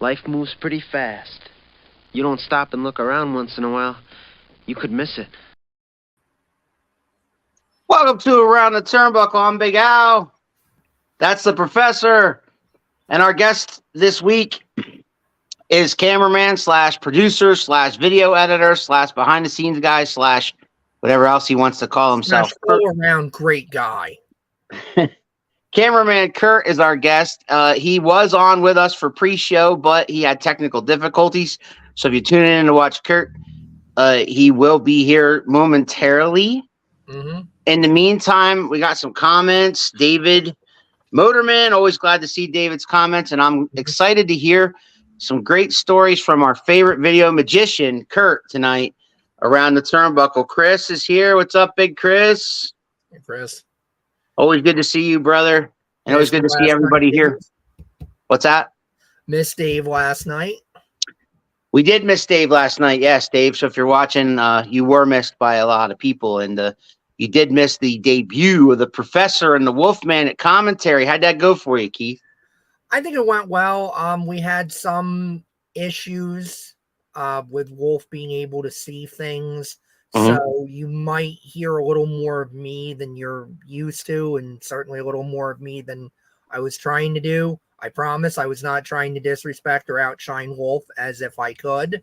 Life moves pretty fast. You don't stop and look around once in a while, you could miss it. Welcome to Around the Turnbuckle. I'm Big Al. That's the professor. And our guest this week is cameraman slash producer slash video editor slash behind the scenes guy slash whatever else he wants to call himself. All around great guy. Cameraman Kurt is our guest. He was on with us for pre-show, but he had technical difficulties. So if you tune in to watch Kurt, he will be here momentarily. Mm-hmm. In the meantime, we got some comments. David Motorman, always glad to see David's comments, and I'm excited to hear some great stories from our favorite video magician, Kurt, tonight around the turnbuckle. Chris is here. What's up, Big Chris? Hey, Chris. Always good to see you, brother. And always good to see everybody here. What's that? Missed Dave last night. We did miss Dave last night. Yes, Dave. So if you're watching, you were missed by a lot of people. And you did miss the debut of the Professor and the Wolfman at commentary. How'd that go for you, Keith? I think it went well. We had some issues with Wolf being able to see things. So you might hear a little more of me than you're used to, and certainly a little more of me than I was trying to do. I promise I was not trying to disrespect or outshine Wolf as if I could.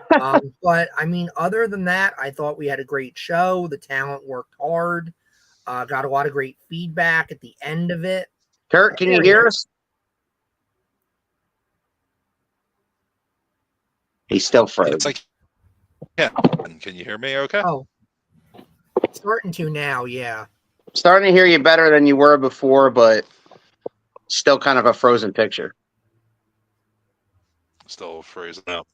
But, I mean, other than that, I thought we had a great show. The talent worked hard. Got a lot of great feedback at the end of it. Kurt, can you hear us? He's still frozen. It's like, yeah. Can you hear me okay? Oh, starting to now, yeah. Starting to hear you better than you were before, but still kind of a frozen picture. Still frozen out.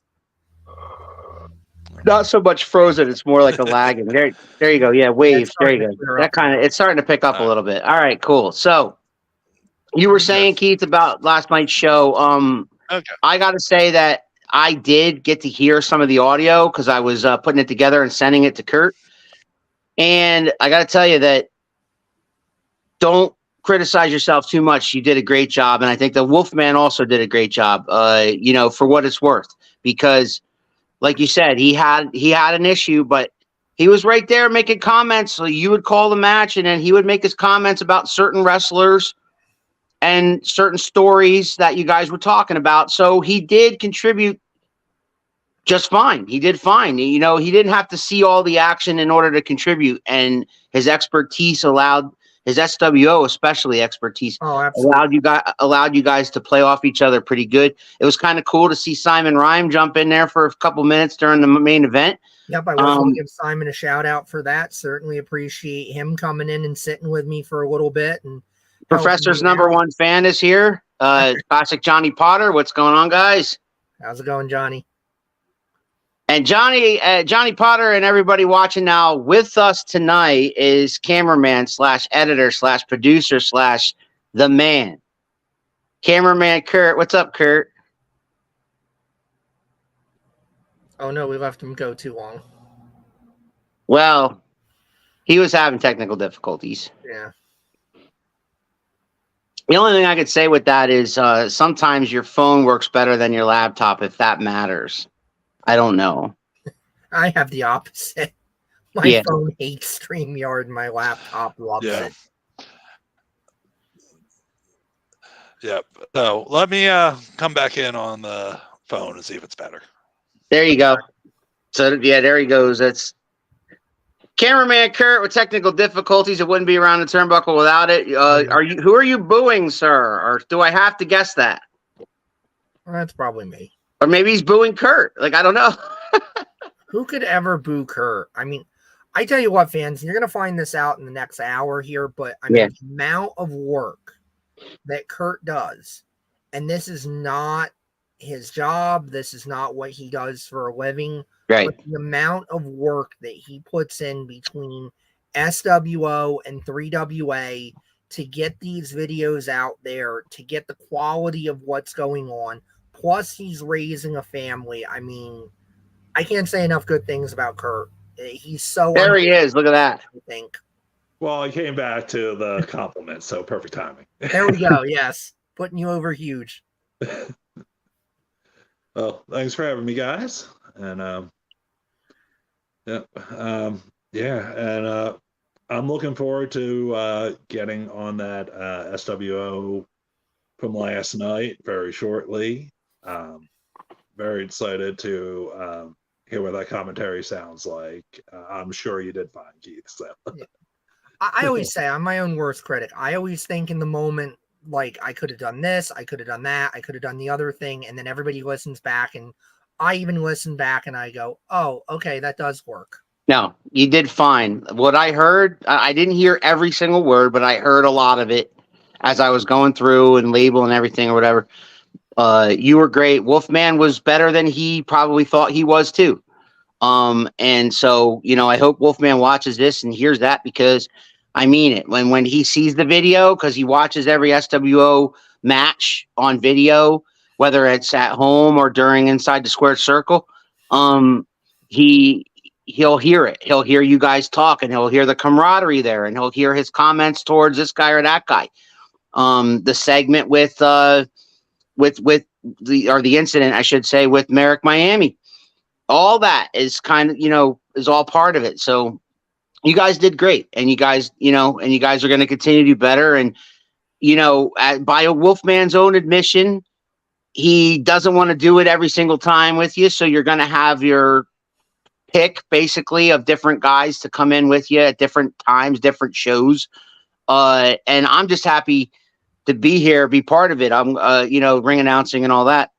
Not so much frozen, it's more like a lagging. There you go. Yeah, wave. There you go. That kind of, it's starting to pick up a little bit. All right, cool. So you were saying, Keith, about last night's show. Okay. I got to say that I did get to hear some of the audio because I was putting it together and sending it to Kurt. And I got to tell you that don't criticize yourself too much. You did a great job. And I think the Wolfman also did a great job, for what it's worth. Because, like you said, he had an issue, but he was right there making comments. So you would call the match, and then he would make his comments about certain wrestlers and certain stories that you guys were talking about. So he did contribute just fine. He did fine. You know, he didn't have to see all the action in order to contribute. And his expertise allowed, his SWO especially expertise, allowed you guys to play off each other pretty good. It was kind of cool to see Simon Rhyme jump in there for a couple minutes during the main event. Yep, I want to give Simon a shout out for that. Certainly appreciate him coming in and sitting with me for a little bit. And Professor's number one fan is here. Classic Johnny Potter. What's going on, guys? How's it going, Johnny? And Johnny Potter and everybody watching now with us tonight is cameraman slash editor slash producer slash the man. Cameraman Kurt. What's up, Kurt? Oh, no, we left him go too long. Well, he was having technical difficulties. Yeah. The only thing I could say with that is sometimes your phone works better than your laptop, if that matters. I don't know. I have the opposite. My phone hates StreamYard and my laptop loves it. Yep. So let me come back in on the phone and see if it's better. There you go. So, yeah, there he goes. That's Cameraman Kurt with technical difficulties. It wouldn't be Around the Turnbuckle without it. Who are you booing, sir? Or do I have to guess that? Well, that's probably me. Or maybe he's booing Kurt. Like, I don't know. Who could ever boo Kurt? I mean, I tell you what, fans, you're going to find this out in the next hour here, but I mean, the amount of work that Kurt does, and this is not his job. This is not what he does for a living. Right. But the amount of work that he puts in between SWO and 3WA to get these videos out there, to get the quality of what's going on. Plus, he's raising a family. I mean, I can't say enough good things about Kurt. He's so there. He is. Look at that. I think. Well, he came back to the compliment, so perfect timing. There we go. Yes, putting you over huge. Well, thanks for having me, guys. And I'm looking forward to getting on that SWO from last night very shortly. Very excited to hear what that commentary sounds like. I'm sure you did fine, Keith. So. Yeah. I always say I'm my own worst critic. I always think in the moment, like, I could have done this, I could have done that, I could have done the other thing, and then everybody listens back, and I even listen back and I go, oh, okay, that does work. No, you did fine. What I heard, I didn't hear every single word, but I heard a lot of it as I was going through and labeling everything or whatever. You were great. Wolfman was better than he probably thought he was too. And so, I hope Wolfman watches this and hears that, because I mean it. When he sees the video, because he watches every SWO match on video, whether it's at home or during Inside the Squared Circle, he'll hear it. He'll hear you guys talk, and he'll hear the camaraderie there, and he'll hear his comments towards this guy or that guy. The segment with the incident, I should say, with Merrick Miami. All that is kind of, is all part of it. So you guys did great, and you guys are going to continue to do better. And, by a Wolfman's own admission, he doesn't want to do it every single time with you. So you're going to have your pick basically of different guys to come in with you at different times, different shows. And I'm just happy to be here, be part of it. I'm, ring announcing and all that.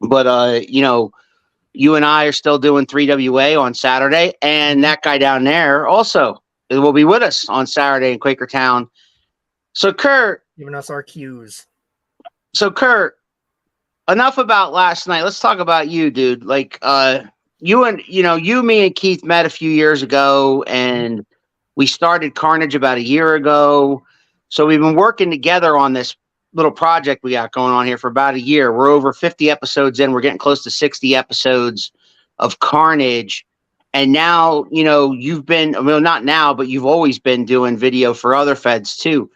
But, you and I are still doing 3WA on Saturday, and that guy down there also will be with us on Saturday in Quakertown. So, Kurt, Giving us our cues. So, Kurt, enough about last night. Let's talk about you, dude. Like, you, me, and Keith met a few years ago, and we started Carnage about a year ago. So we've been working together on this little project we got going on here for about a year. We're over 50 episodes in. We're getting close to 60 episodes of Carnage. And now, you've been, well, not now, but you've always been doing video for other feds too.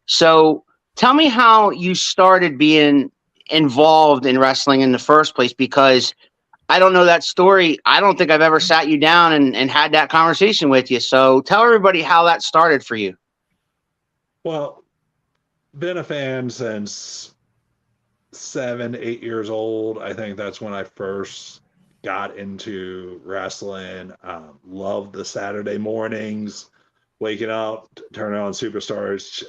So tell me how you started being involved in wrestling in the first place, because I don't know that story. I don't think I've ever sat you down and had that conversation with you. So tell everybody how that started for you. Well, been a fan since 7, 8 years old. I think that's when I first got into wrestling. Loved the Saturday mornings, waking up, turning on Superstars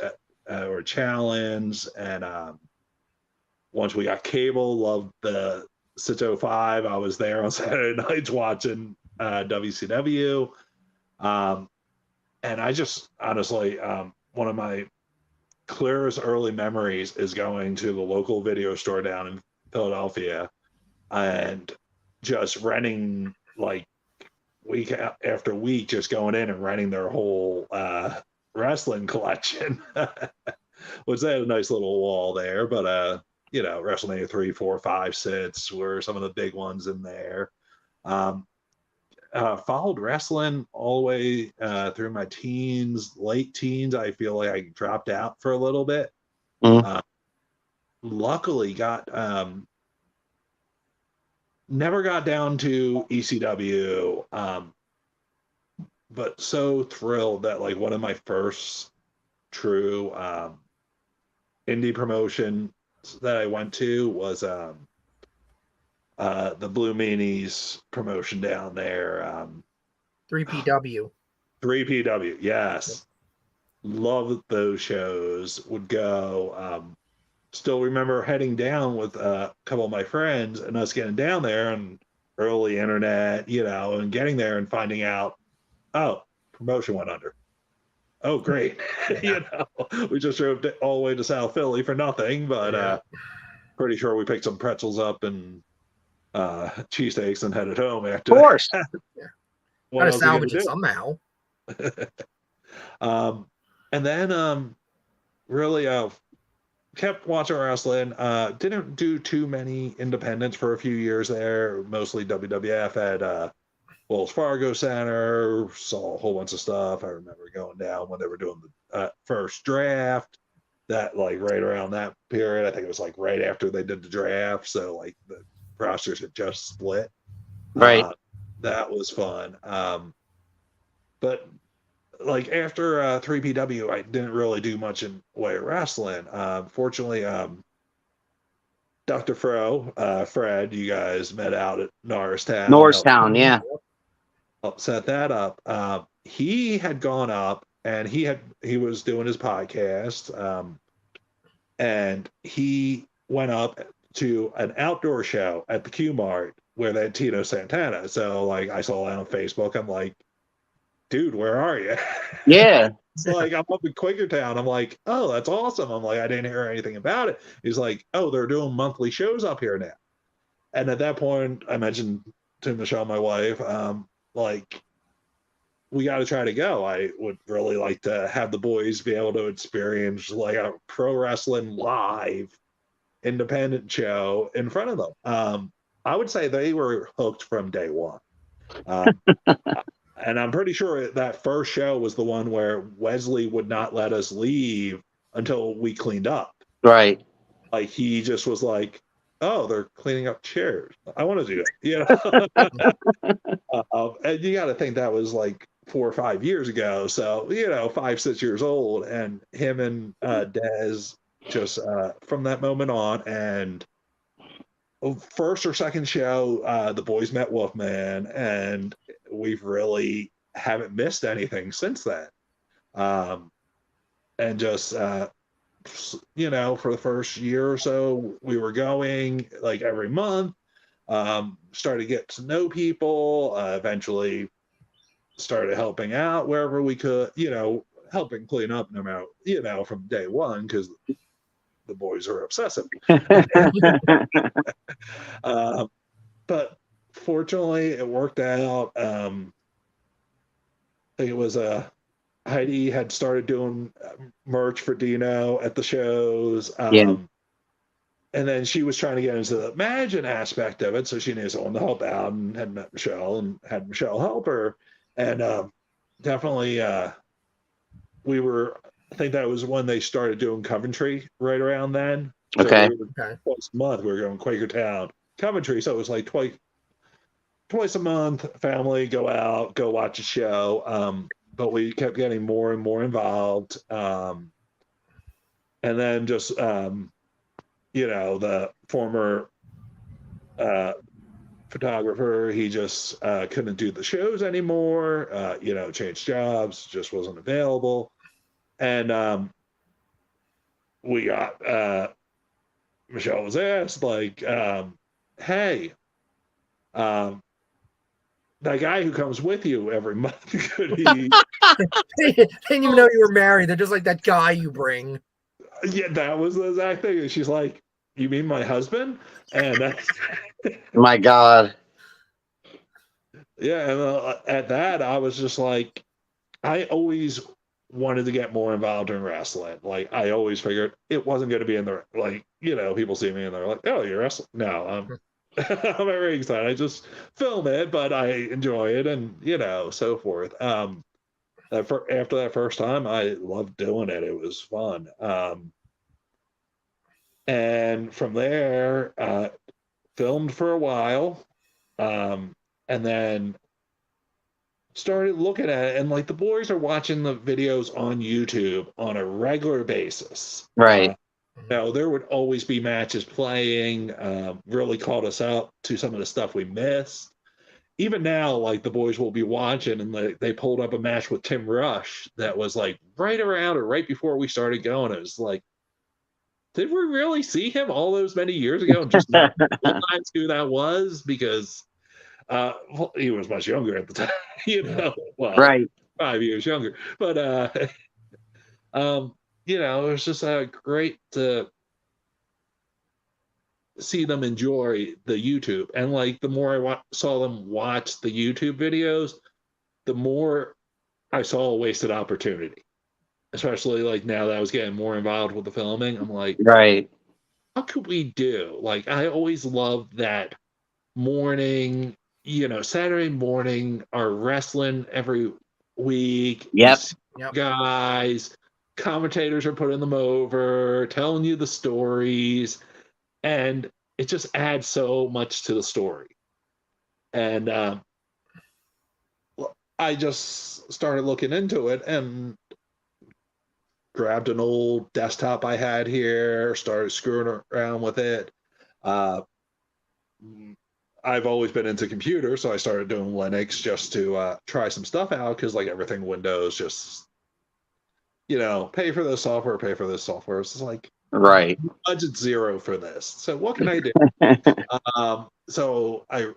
or Challenge. And once we got cable, loved the 605. I was there on Saturday nights watching WCW. And I just honestly, one of my clearest early memories is going to the local video store down in Philadelphia and just renting, like, week after week, just going in and renting their whole wrestling collection. Which they had a nice little wall there, but WrestleMania 3, 4, 5, 6 were some of the big ones in there. Followed wrestling all the way through my teens, late teens. I feel like I dropped out for a little bit. Luckily never got down to ECW, but so thrilled that, like, one of my first true indie promotion that I went to was the Blue Meanies promotion down there. 3PW. 3PW, yes. Love those shows. Would go. Still remember heading down with a couple of my friends and us getting down there and early internet, and getting there and finding out, oh, promotion went under. Oh, great. We just drove all the way to South Philly for nothing, but pretty sure we picked some pretzels up and cheesesteaks and headed home after. Of course. Gotta salvage it somehow. And then really kept watching wrestling. Didn't do too many independents for a few years there, mostly WWF at Wells Fargo Center. Saw a whole bunch of stuff. I remember going down when they were doing the first draft, that, like, right around that period. I think it was, like, right after they did the draft. So, like, the rosters had just split. Right. That was fun. But like after 3PW, I didn't really do much in way of wrestling. Fortunately, Dr. Fred, you guys met out at Norristown. Norristown, yeah. Helped set that up. He had gone up and he was doing his podcast, and he went up to an outdoor show at the Q Mart where they had Tito Santana. So like I saw that on Facebook. I'm like, dude, where are you? Yeah. It's like, I'm up in Quakertown. I'm like, oh, that's awesome. I'm like, I didn't hear anything about it. He's like, oh, they're doing monthly shows up here now. And at that point, I mentioned to Michelle, my wife, like, we got to try to go. I would really like to have the boys be able to experience like a pro wrestling live independent show in front of them. I would say they were hooked from day one. And I'm pretty sure that first show was the one where Wesley would not let us leave until we cleaned up. Right. Like he just was like, oh, they're cleaning up chairs. I want to do it. You know? And you got to think that was like 4 or 5 years ago. So, 5, 6 years old. And him and Dez just from that moment on. And first or second show, the boys met Wolfman, and we've really haven't missed anything since then. And just, for the first year or so, we were going like every month, started to get to know people, eventually started helping out wherever we could, helping clean up no matter, from day one, because the boys are obsessive. But fortunately, it worked out. I think it was Heidi had started doing merch for Dino at the shows. Yeah. And then she was trying to get into the managing aspect of it, so she needed someone to help out, and had met Michelle and had Michelle help her. And definitely, I think that was when they started doing Coventry right around then. So Okay. Twice a month we were going Quakertown, Coventry. So it was like twice a month, family, go out, go watch a show. But we kept getting more and more involved. And then just, the former photographer, he just couldn't do the shows anymore, changed jobs, just wasn't available. And we got, Michelle was asked, like, hey, that guy who comes with you every month, could he? They didn't even know you were married. They're just like that guy you bring. Yeah, that was the exact thing. And she's like, you mean my husband? And My God. yeah, and at that, I was just like, I always wanted to get more involved in wrestling. Like, I always figured it wasn't going to be in the, like, people see me and they're like, oh, you're wrestling? No, I'm at ringside. I just film it, but I enjoy it, and so forth. After that first time, I loved doing it. It was fun. And from there, filmed for a while, and then started looking at it, and like the boys are watching the videos on YouTube on a regular basis. Right. There would always be matches playing, really caught us up to some of the stuff we missed. Even now, like the boys will be watching, and they pulled up a match with Tim Rush that was like right around or right before we stared going. It was like, did we really see him all those many years ago and just not realize who that was? Because he was much younger at the time, well, Right. 5 years younger. But it was just great to see them enjoy the YouTube. And like the more I saw them watch the YouTube videos, the more I saw a wasted opportunity. Especially like now that I was getting more involved with the filming, I'm like, Right. What could we do? Like, I always loved that morning, Saturday morning, our wrestling every week. Yep. Guys, commentators are putting them over, telling you the stories. And it just adds so much to the story. And I just started looking into it and grabbed an old desktop I had here, started screwing around with it. I've always been into computers, so I started doing Linux just to try some stuff out, because like everything Windows, just, you know, pay for this software, pay for this software. It's like, Right. budget zero for this. So what can I do? So I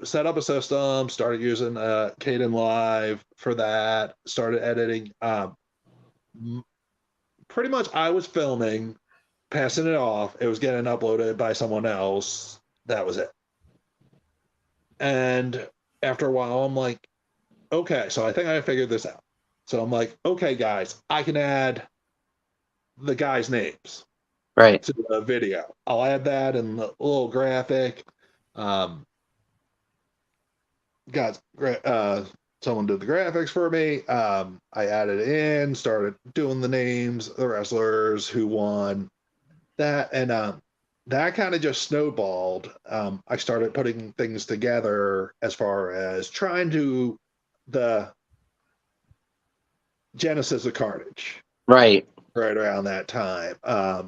set up a system, started using Kden Live for that, started editing. Pretty much I was filming, passing it off, it was getting uploaded by someone else. That was it. And after a while, I'm like, okay, so I think I figured this out. So I'm like, okay, guys, I can add the guys' names Right. to the video. I'll add that in the little graphic. Got someone did the graphics for me. I added it in, started doing the names, the wrestlers who won that, and that kind of just snowballed. I started putting things together as far as trying to the Genesis of Carnage. Right. Right around that time. I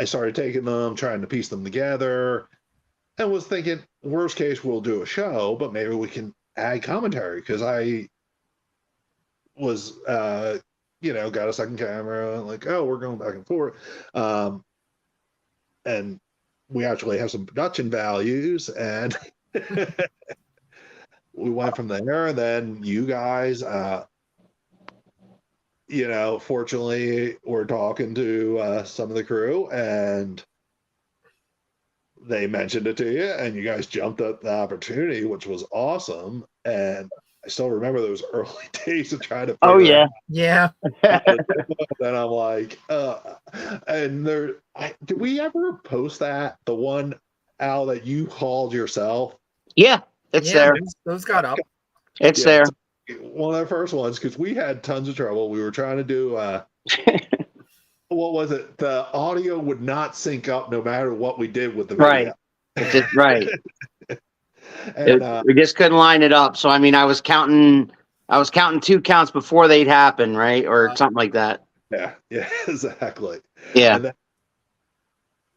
started taking them, trying to piece them together, and was thinking, worst case, we'll do a show, but maybe we can add commentary, because I was, got a second camera, like, oh, we're going back and forth. And we actually have some production values, and we went from there. And then you guys, fortunately, we're talking to some of the crew, and they mentioned it to you, and you guys jumped at the opportunity, which was awesome. And I still remember those early days of trying to Oh, figure yeah. out. And I'm like, and there, did we ever post that? The one, Al, that you called yourself? Yeah, it's there. Those got up. It's there. One of the first ones, because we had tons of trouble. We were trying to do what was it? The audio would not sync up no matter what we did with the video. Right. And we just couldn't line it up. So I mean, I was counting 2 counts before they'd happen, right, or something like that. Yeah, exactly. Yeah. And then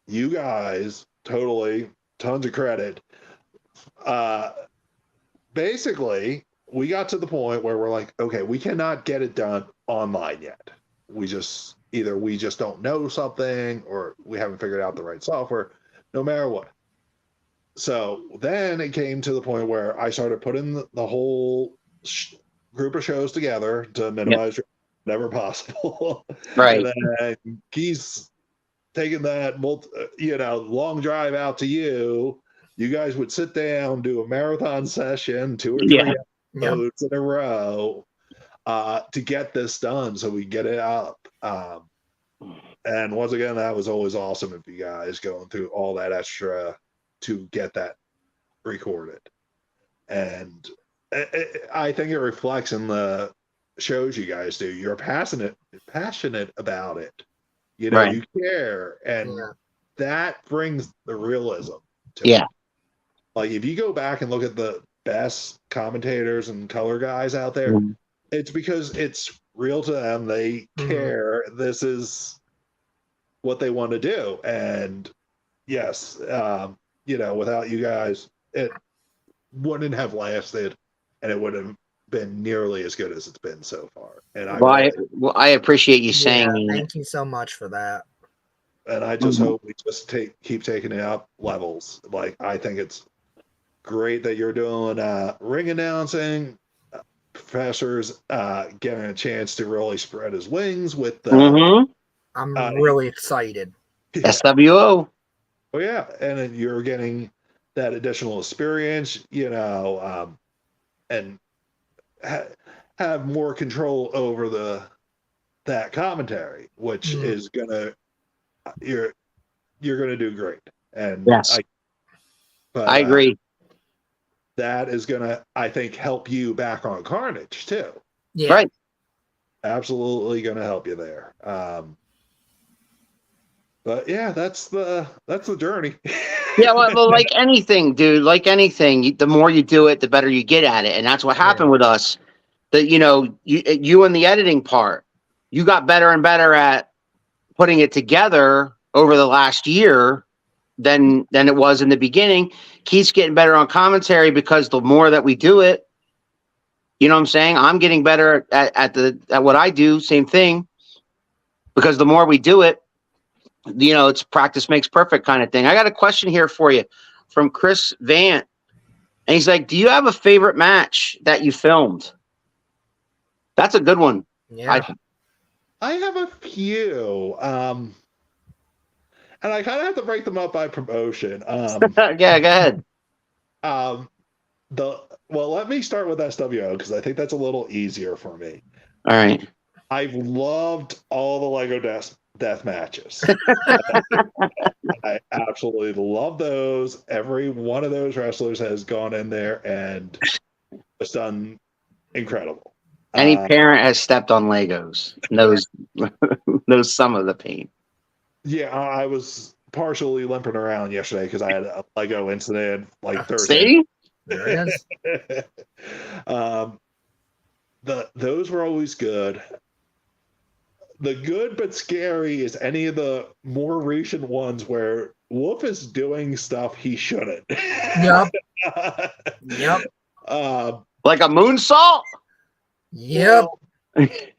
you guys, totally, tons of credit. Basically, we got to the point where we're like, okay, we cannot get it done online yet. We just don't know something, or we haven't figured out the right software, no matter what. So then it came to the point where I started putting the whole group of shows together to minimize whatever possible. Right. And then he's taking that long drive out to you. You guys would sit down, do a marathon session, 2 or 3 episodes in a row, to get this done so we get it up. And once again, that was always awesome of you guys going through all that extra to get that recorded. And I think it reflects in the shows you guys do. You're passionate about it. You care, and that brings the realism to it. Like, if you go back and look at the best commentators and color guys out there, it's because it's real to them. They care. This is what they want to do. And yes, without you guys, it wouldn't have lasted, and it wouldn't have been nearly as good as it's been so far. And I appreciate you saying that. Thank you so much for that. And I just hope we just keep taking it up levels. Like, I think it's great that you're doing ring announcing. Professor's getting a chance to really spread his wings with the. I'm really excited. SWO. Oh yeah, and then you're getting that additional experience, and have more control over that commentary, which is you're gonna do great. And yes, I agree. That is gonna, I think, help you back on Carnage too. Yeah. Right. Absolutely gonna help you there. But yeah, that's the journey. Yeah, well, like anything, dude, like anything, the more you do it, the better you get at it. And that's what happened with us. That, you and the editing part, you got better and better at putting it together over the last year than it was in the beginning. Keith's getting better on commentary because the more that we do it, you know what I'm saying? I'm getting better at what I do, same thing. Because the more we do it, it's practice makes perfect kind of thing. I got a question here for you from Chris Vant. And he's like, do you have a favorite match that you filmed? That's a good one. Yeah. I have a few. And I kind of have to break them up by promotion. Yeah, go ahead. Let me start with SWO because I think that's a little easier for me. All right. I've loved all the Lego death matches. I absolutely love those. Every one of those wrestlers has gone in there and has done incredible. Any parent has stepped on Legos knows some of the pain. Yeah, I was partially limping around yesterday because I had a Lego incident like Thursday. See? There it is. Those were always good. The good but scary is any of the more recent ones where Wolf is doing stuff he shouldn't. Yep. Yep. Like a moonsault? Yep.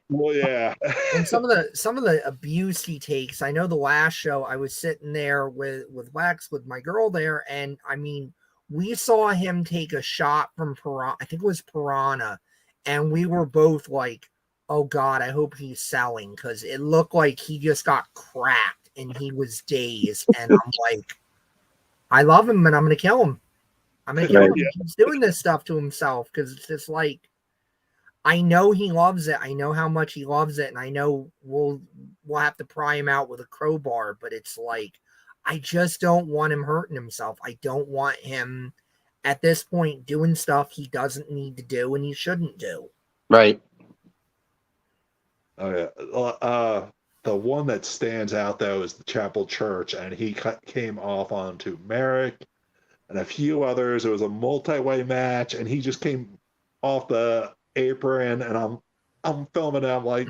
Well, yeah. And some of the abuse he takes. I know the last show I was sitting there with Wax with my girl there, and I mean, we saw him take a shot from Piranha. I think it was Piranha, and we were both like, oh God, I hope he's selling, because it looked like he just got cracked and he was dazed. And I'm like, I love him and I'm going to kill him. I'm going to kill him. Yeah. He's doing this stuff to himself because it's just like, I know he loves it. I know how much he loves it. And I know we'll have to pry him out with a crowbar, but it's like, I just don't want him hurting himself. I don't want him at this point doing stuff he doesn't need to do and he shouldn't do. Right. Oh yeah. The one that stands out though is the Chapel Church, and he came off onto Merrick and a few others. It was a multi-way match, and he just came off the apron, and I'm filming it. I'm like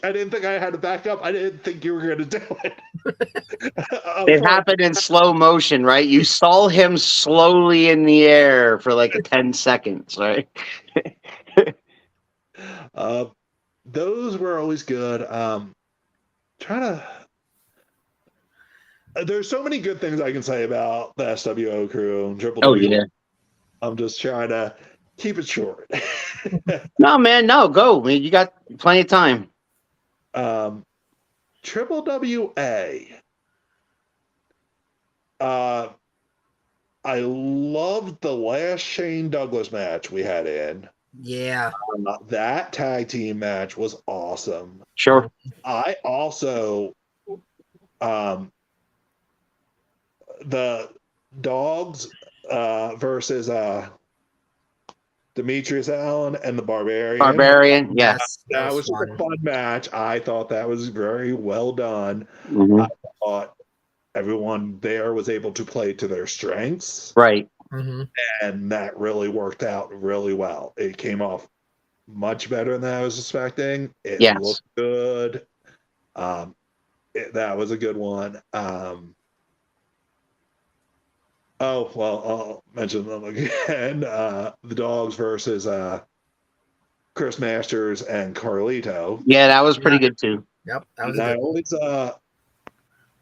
I didn't think I had to back up. I didn't think you were going to do it. It happened in slow motion, right? You saw him slowly in the air for like 10 seconds, right? Those were always good. There's so many good things I can say about the SWO crew and Triple W. Yeah. I'm just trying to keep it short. No, man, no, go. You got plenty of time. Triple WA. I loved the last Shane Douglas match we had in. Yeah. That tag team match was awesome. Sure. I also, the Dogs versus Demetrius Allen and the Barbarian. Yes. That was a fun match. I thought that was very well done. Mm-hmm. I thought everyone there was able to play to their strengths. Right. Mm-hmm. And that really worked out really well. It came off much better than I was expecting. It looked good. That was a good one. I'll mention them again. The Dogs versus Chris Masters and Carlito. Yeah, that was pretty good too. Yep. That was I always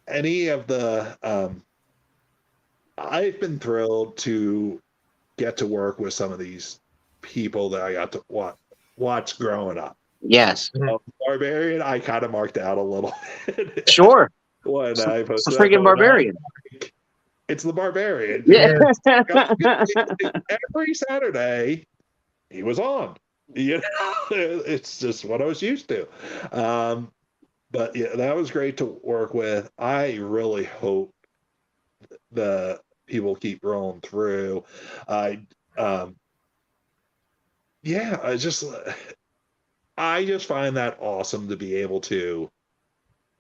any of the I've been thrilled to get to work with some of these people that I got to watch growing up. Yes. Barbarian, I kind of marked out a little bit. Sure. When I posted It's freaking Barbarian. It's the Barbarian. Yeah. Every Saturday, he was on. You know, it's just what I was used to. But yeah, that was great to work with. I really hope the people keep rolling through. I just find that awesome to be able to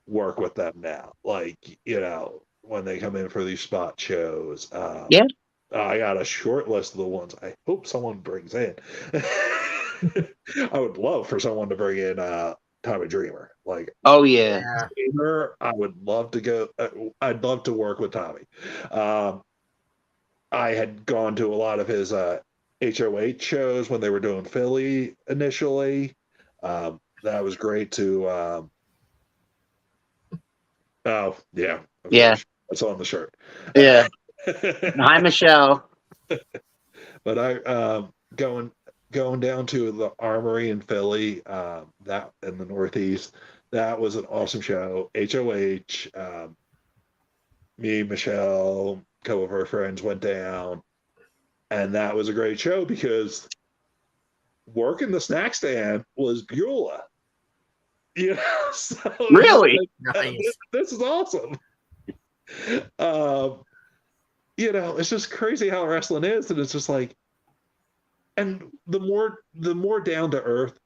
work with them now. Like, you know, when they come in for these spot shows. Yeah. I got a short list of the ones I hope someone brings in. I would love for someone to bring in Tommy Dreamer. Like, Oh yeah. Yeah. Dreamer, I would love to go. I'd love to work with Tommy. I had gone to a lot of his HOH shows when they were doing Philly initially. That was great to. Oh yeah, of Yeah. course. That's on the shirt. Yeah. Hi, Michelle. But I going down to the Armory in Philly, that in the Northeast, that was an awesome show. HOH, me, Michelle, a couple of our friends went down, and that was a great show because working the snack stand was Beulah. You know, so Really? Nice. this is awesome. You know, it's just crazy how wrestling is, and it's just like, and the more down to earth,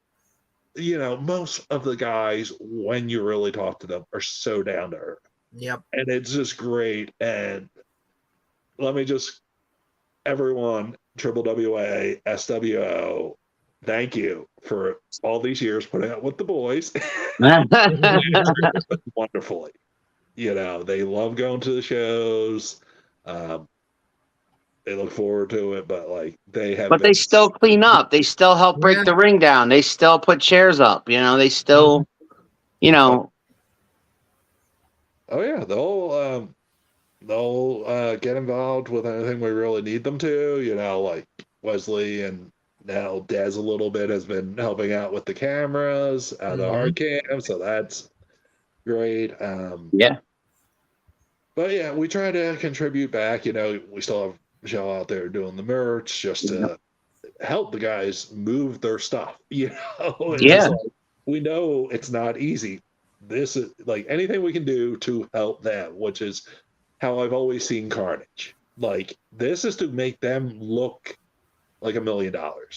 you know, most of the guys, when you really talk to them, are so down to earth. Yep. And it's just great. And let me just, everyone, Triple WA, SWO, thank you for all these years putting up with the boys. Wonderfully. You know, they love going to the shows. They look forward to it, but like they have. But they still clean up. They still help break Yeah. the ring down. They still put chairs up. You know, they still, you know. Oh yeah, they'll get involved with anything we really need them to. You know, like Wesley and now Dez a little bit has been helping out with the cameras, the hard cam, so that's great. Yeah. But yeah, we try to contribute back. You know, we still have Michelle out there doing the merch just to help the guys move their stuff. You know, it's Yeah. just like, we know it's not easy. This is like anything we can do to help them, which is how I've always seen Carnage. Like this is to make them look like $1 million.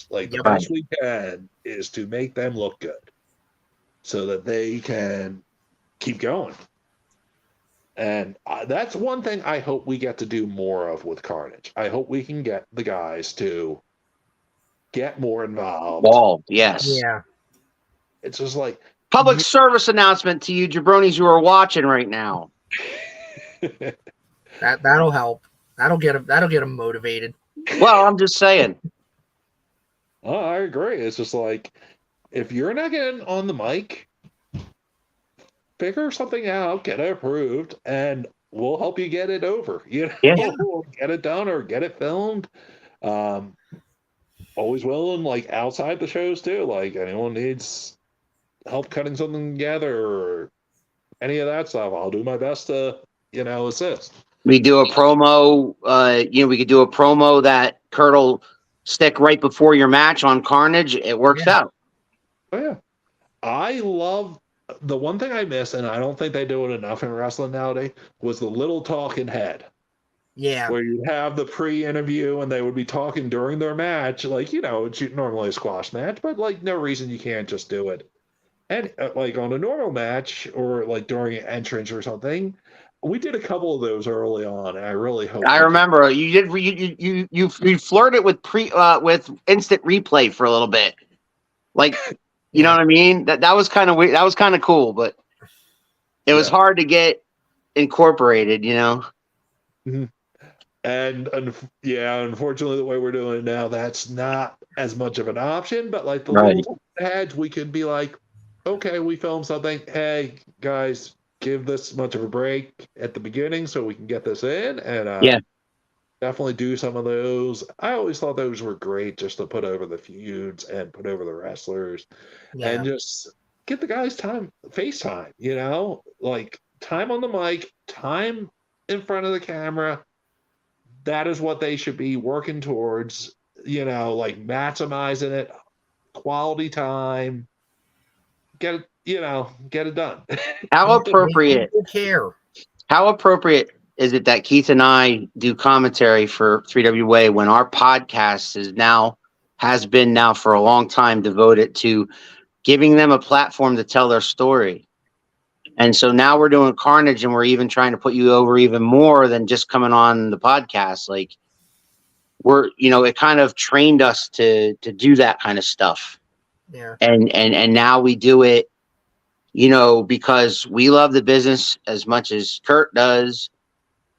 Like the best we can is to make them look good so that they can keep going. And that's one thing I hope we get to do more of with Carnage. I hope we can get the guys to get more involved. Yes. Yeah. It's just like public service announcement to you jabronis who are watching right now. That'll help. That'll get them motivated. Well, I'm just saying. Oh, I agree. It's just like if you're not getting on the mic, figure something out, get it approved, and we'll help you get it over. You know, we'll get it done or get it filmed. Always willing, like outside the shows too. Like anyone needs help cutting something together or any of that stuff, I'll do my best to, you know, assist. We do a promo. We could do a promo that Kurt will stick right before your match on Carnage. It works out. Oh yeah, I love. The one thing I miss, and I don't think they do it enough in wrestling nowadays, was the little talking head. Yeah. Where you have the pre-interview and they would be talking during their match. Like, you know, it's normally a squash match, but like no reason you can't just do it. And like on a normal match or like during an entrance or something, we did a couple of those early on. And I really hope. I remember you did. You flirted with with instant replay for a little bit. Like, you know what I mean? That was kind of weird. That was kind of cool, but it was hard to get incorporated, you know? Mm-hmm. And unfortunately, the way we're doing it now, that's not as much of an option. But like the little heads, we could be like, okay, we filmed something. Hey, guys, give this much of a break at the beginning so we can get this in. And definitely do some of those. I always thought those were great just to put over the feuds and put over the wrestlers and just get the guys face time, you know, like time on the mic, time in front of the camera. That is what they should be working towards, you know, like maximizing it, quality time, get it done. How appropriate. How appropriate is it that Keith and I do commentary for 3WA when our podcast has been for a long time devoted to giving them a platform to tell their story? And so now we're doing Carnage, and we're even trying to put you over even more than just coming on the podcast. Like we're, it kind of trained us to do that kind of stuff. Yeah. And now we do it, because we love the business as much as Kurt does,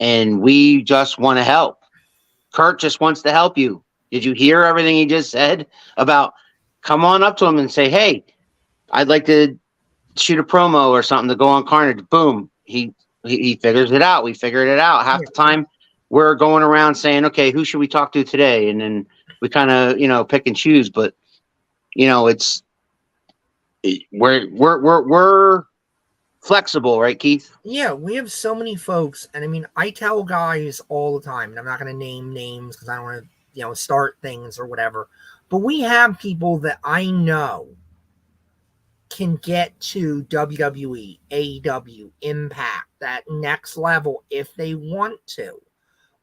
and we just want to help. Kurt just wants to help you. Did you hear everything he just said about come on up to him and say, hey, I'd like to shoot a promo or something to go on Carnage? Boom. He figures it out. We figured it out. Half the time we're going around saying, okay, who should we talk to today? And then we kind of, pick and choose, but we're flexible, right, Keith? Yeah, we have so many folks, and I mean, I tell guys all the time, and I'm not going to name names because I don't want to, start things or whatever, but we have people that I know can get to WWE, AEW, Impact, that next level if they want to.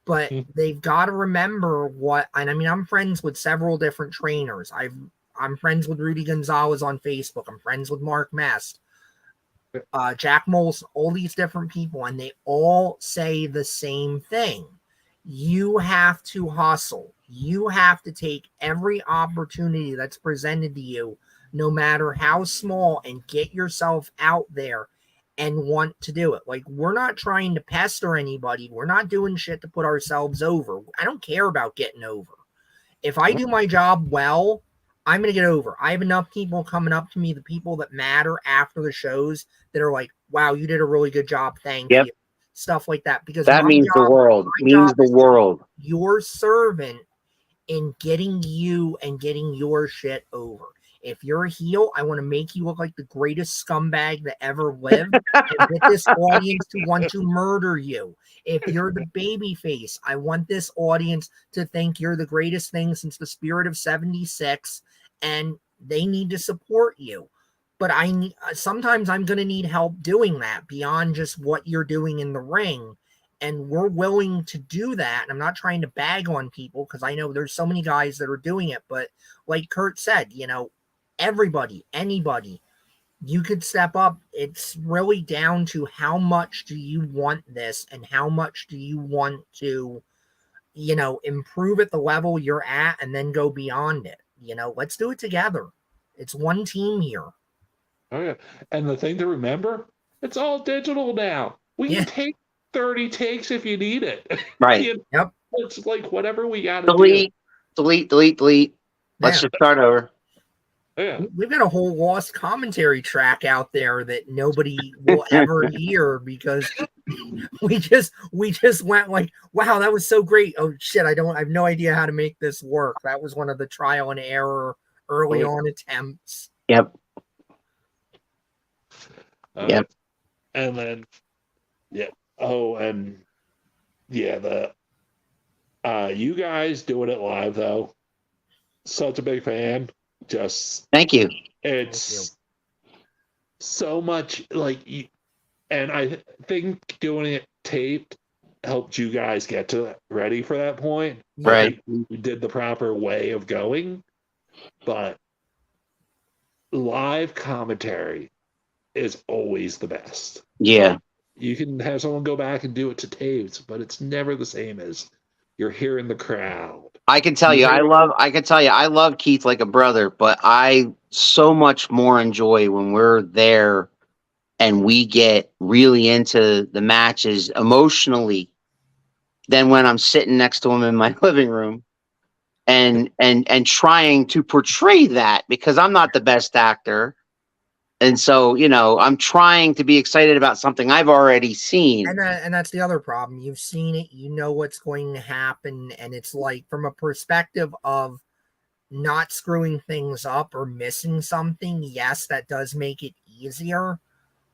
But they've got to remember and I mean, I'm friends with several different trainers. I'm friends with Rudy Gonzalez on Facebook. I'm friends with Mark Mest, Jack Molson, all these different people, and they all say the same thing. You have to hustle. You have to take every opportunity that's presented to you, no matter how small, and get yourself out there and want to do it. Like, we're not trying to pester anybody. We're not doing shit to put ourselves over. I don't care about getting over. If I do my job well, I'm going to get over. I have enough people coming up to me, the people that matter after the shows, that are like, wow, you did a really good job. Thank you. Stuff like that. Because that means the world. Means the world. Your servant in getting you and getting your shit over. If you're a heel, I want to make you look like the greatest scumbag that ever lived and get this audience to want to murder you. If you're the baby face, I want this audience to think you're the greatest thing since the Spirit of 76, and they need to support you. But sometimes I'm going to need help doing that beyond just what you're doing in the ring. And we're willing to do that. And I'm not trying to bag on people because I know there's so many guys that are doing it. But like Kurt said, everybody, anybody, you could step up. It's really down to how much do you want this and how much do you want to, improve at the level you're at and then go beyond it. Let's do it together. It's one team here. Oh, yeah. And the thing to remember, it's all digital now. We can take 30 takes if you need it. Right. Yep. It's like whatever we got to delete. Let's just start over. Yeah. We've got a whole lost commentary track out there that nobody will ever hear because we just went like, wow, that was so great. Oh shit, I have no idea how to make this work. That was one of the trial and error early on attempts. Yep. And then you guys doing it live though. Such a big fan. Just thank you. It's so much and I think doing it taped helped you guys get ready for that point. Right. We did the proper way of going, but live commentary is always the best. Yeah. You can have someone go back and do it to tapes, but it's never the same as you're hearing the crowd. I can tell you, I love Keith like a brother, but I so much more enjoy when we're there and we get really into the matches emotionally than when I'm sitting next to him in my living room and trying to portray that, because I'm not the best actor. And so, I'm trying to be excited about something I've already seen. And that's the other problem. You've seen it. You know what's going to happen. And it's like, from a perspective of not screwing things up or missing something, yes, that does make it easier.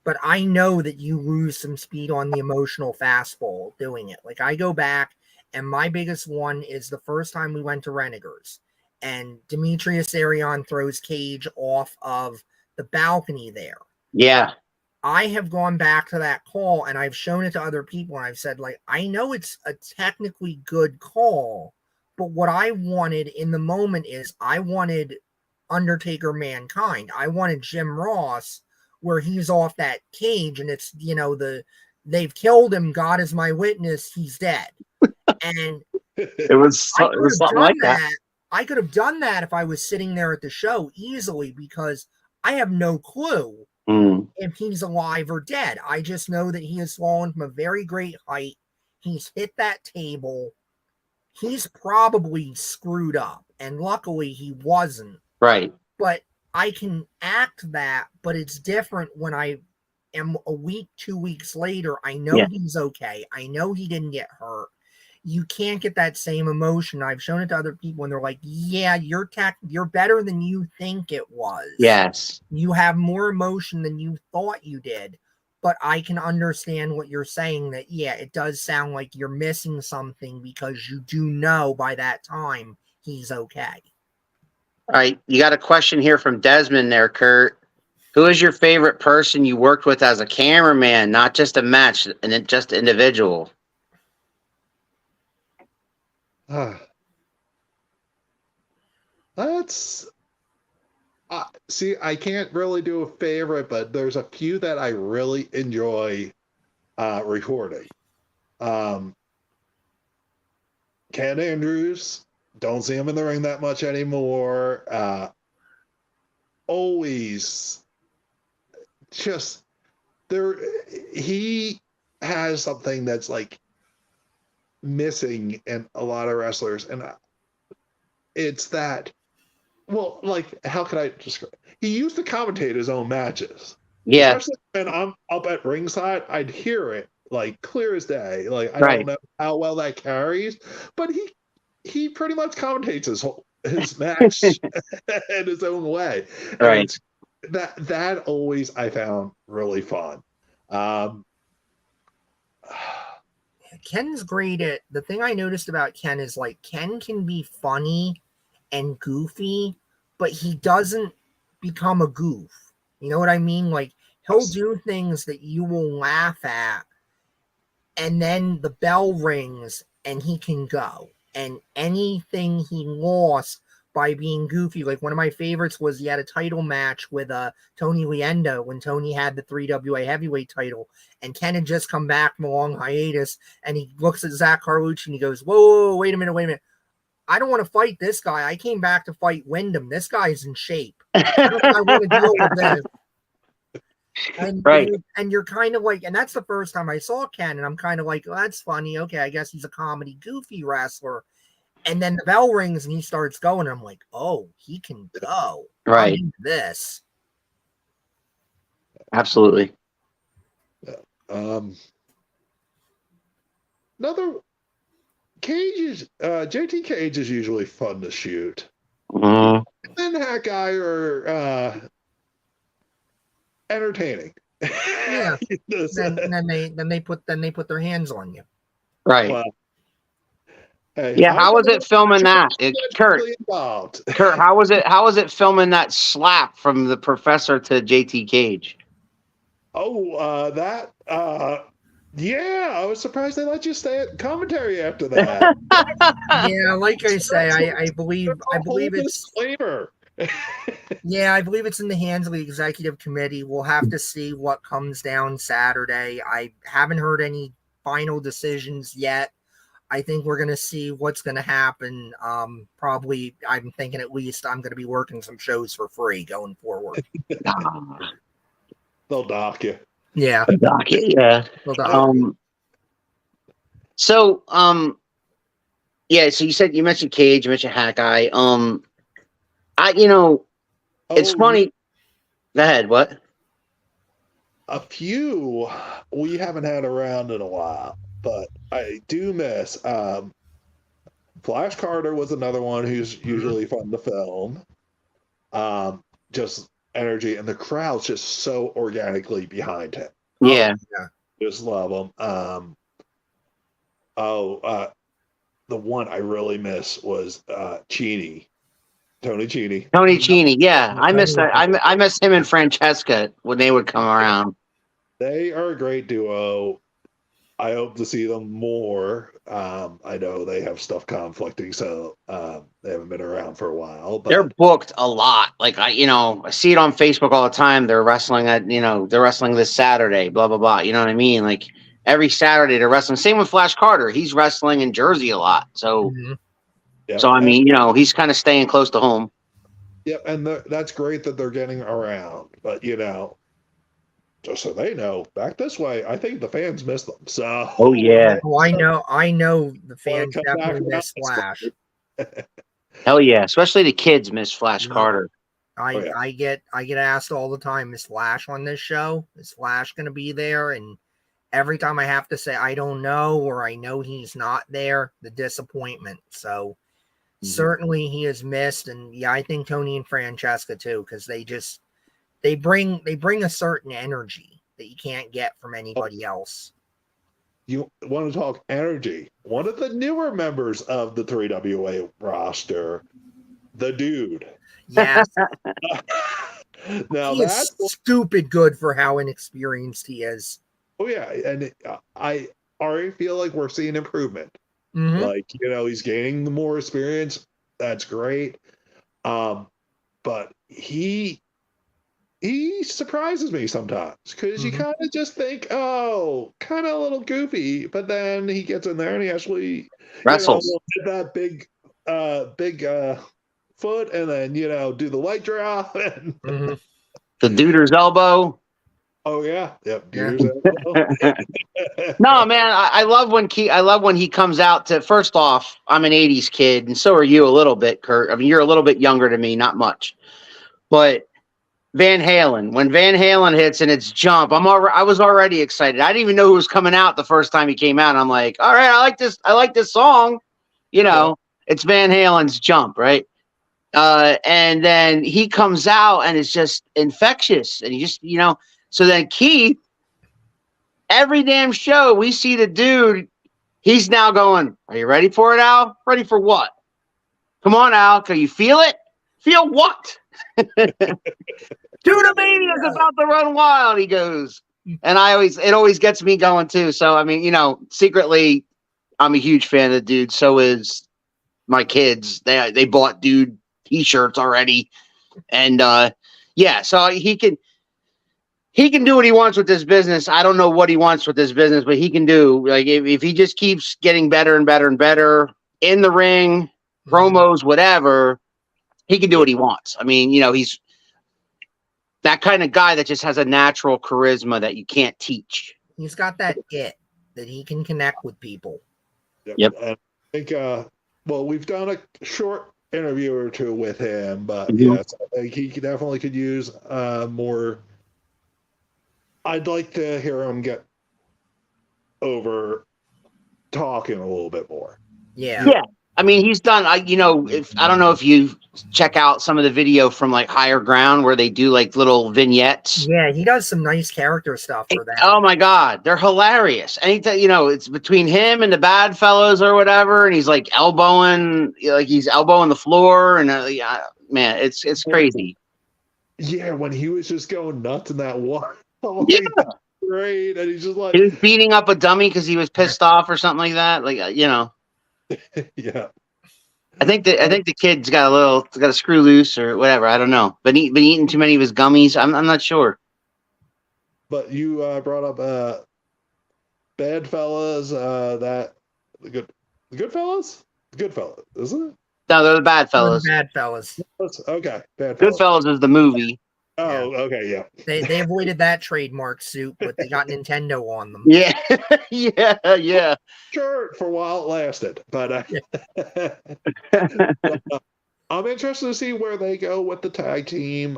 But I know that you lose some speed on the emotional fastball doing it. Like, I go back, and my biggest one is the first time we went to Renegers. And Demetrius Arion throws Cage off of the balcony there. Yeah. I have gone back to that call and I've shown it to other people and I've said, like, I know it's a technically good call, but what I wanted in the moment is I wanted Undertaker Mankind. I wanted Jim Ross where he's off that cage and it's, they've killed him. God is my witness. He's dead. And It was something like that. I could have done that if I was sitting there at the show easily, because I have no clue if he's alive or dead. I just know that he has fallen from a very great height. He's hit that table. He's probably screwed up. And luckily he wasn't. Right. But I can act that, but it's different when I am a week, 2 weeks later. I know he's okay. I know he didn't get hurt. You can't get that same emotion. I've shown it to other people and they're like, yeah, you're better than you think it was. Yes. You have more emotion than you thought you did. But I can understand what you're saying, that, yeah, it does sound like you're missing something, because you do know by that time he's okay. All right. You got a question here from Desmond there, Kurt. Who is your favorite person you worked with as a cameraman, not just a match, and just individual? That's see, I can't really do a favorite, but there's a few that I really enjoy recording. Ken Andrews, don't see him in the ring that much anymore. Always just there, he has something that's like missing in a lot of wrestlers, and it's that, well, like, how can I describe? He used to commentate his own matches. Yeah. Especially when I'm up at ringside, I'd hear it like clear as day. Like, I don't know how well that carries, but he pretty much commentates his match in his own way. Right. And that always I found really fun. Ken's great at, the thing I noticed about Ken is, like, Ken can be funny and goofy, but he doesn't become a goof. You know what I mean? Like, he'll do things that you will laugh at, and then the bell rings and he can go. And anything he lost by being goofy, like one of my favorites was he had a title match with Tony Leenda when Tony had the 3WA heavyweight title, and Ken had just come back from a long hiatus, and he looks at Zach Carlucci and he goes, whoa, wait a minute. I don't want to fight this guy. I came back to fight Wyndham. This guy's in shape. I want to deal with this. And, and you're kind of like, and that's the first time I saw Ken, and I'm kind of like, oh, that's funny. Okay, I guess he's a comedy goofy wrestler. And then the bell rings and he starts going. And I'm like, oh, he can go. Right. This. Absolutely. Another Cage JT Cage is usually fun to shoot. Mm-hmm. And then that guy are entertaining. Yeah. then they put their hands on you. Right. Well, hey, yeah. How was it filming that, Kurt? Kurt, how was it filming that slap from the professor to JT Cage? Oh, yeah, I was surprised they let you stay at commentary after that. Yeah, like I say, I believe it's flavor. Yeah, I believe it's in the hands of the executive committee. We'll have to see what comes down Saturday. I haven't heard any final decisions yet. I think we're going to see what's going to happen. Probably, I'm thinking at least I'm going to be working some shows for free going forward. They'll dock you. Yeah. Dock it, yeah. So you mentioned Cage, you mentioned Hawkeye. It's funny. Go ahead, what? A few we haven't had around in a while, but I do miss. Flash Carter was another one who's usually fun to film. Just energy, and the crowd's just so organically behind him. Yeah. Just love him. The one I really miss was Tony Cheney. Yeah, I miss that. I miss him and Francesca when they would come around. They are a great duo. I hope to see them more. I know they have stuff conflicting, so they haven't been around for a while. But They're booked a lot. Like I see it on Facebook all the time. They're wrestling they're wrestling this Saturday, blah blah blah. You know what I mean? Like every Saturday they're wrestling. Same with Flash Carter. He's wrestling in Jersey a lot. So, yep. I mean, he's kind of staying close to home. Yep, and that's great that they're getting around. But just so they know, back this way, I think the fans miss them. So, oh yeah, oh, I know the fans come back definitely miss around. Flash. hell yeah! Especially the kids miss Flash Carter. I get asked all the time, is Flash on this show? Is Flash going to be there? And every time I have to say I don't know, or I know he's not there, the disappointment. So certainly he is missed, and yeah, I think Tony and Francesca too, because they bring a certain energy that you can't get from anybody else. You want to talk energy? One of the newer members of the 3WA roster, the Dude. Yes. Now He is stupid good for how inexperienced he is. Oh yeah, and I already feel like we're seeing improvement. Mhm. Like he's gaining the more experience. That's great. But he surprises me sometimes because you kind of just think, oh, kind of a little goofy, but then he gets in there and he actually Wrestles. hit that big foot, and then do the leg drop. And The Duder's elbow. oh yeah, yep. Yeah. No, man, I love when he comes out to. First off, I'm an '80s kid, and so are you a little bit, Kurt. I mean, you're a little bit younger than me, not much, but Van Halen. When Van Halen hits and it's Jump, I was already excited. I didn't even know who was coming out the first time he came out. I'm like, all right, I like this song. It's Van Halen's Jump, right? And then he comes out and it's just infectious, and he just So then Keith, every damn show we see the Dude, he's now going, are you ready for it, Al? Ready for what? Come on, Al. Can you feel it? Feel what? Dude, Mania is about to run wild, he goes. And it always gets me going too. So, I mean, secretly, I'm a huge fan of the Dude. So is my kids. They bought Dude t-shirts already. And so he can do what he wants with this business. I don't know what he wants with this business, but he can do. Like if he just keeps getting better and better and better in the ring, promos, whatever, he can do what he wants. I mean, he's that kind of guy that just has a natural charisma that you can't teach. He's got that it that he can connect with people. Yep. I think we've done a short interview or two with him, but yes, I think he definitely could use more. I'd like to hear him get over talking a little bit more. Yeah. Yeah. I mean, he's done. I don't know if you check out some of the video from like Higher Ground where they do like little vignettes. Yeah, he does some nice character stuff for that. Oh my God, they're hilarious. Anytime it's between him and the Bad Fellows or whatever, and he's like elbowing, he's elbowing the floor, and man, it's crazy. Yeah, when he was just going nuts in that one. Oh, yeah. Great, and he's just like he was beating up a dummy because he was pissed off or something like that. Yeah. I think the kid's got a screw loose or whatever. I don't know. Been eating too many of his gummies. I'm not sure. But you brought up Bad Fellas. The Goodfellas, isn't it? No, they're the Bad Fellas. Bad Fellas. Okay, Bad Fellas. Goodfellas is the movie. Oh, okay, yeah. They avoided that trademark suit, but they got Nintendo on them. Yeah, yeah. Sure, for a while it lasted, but I'm interested to see where they go with the tag team.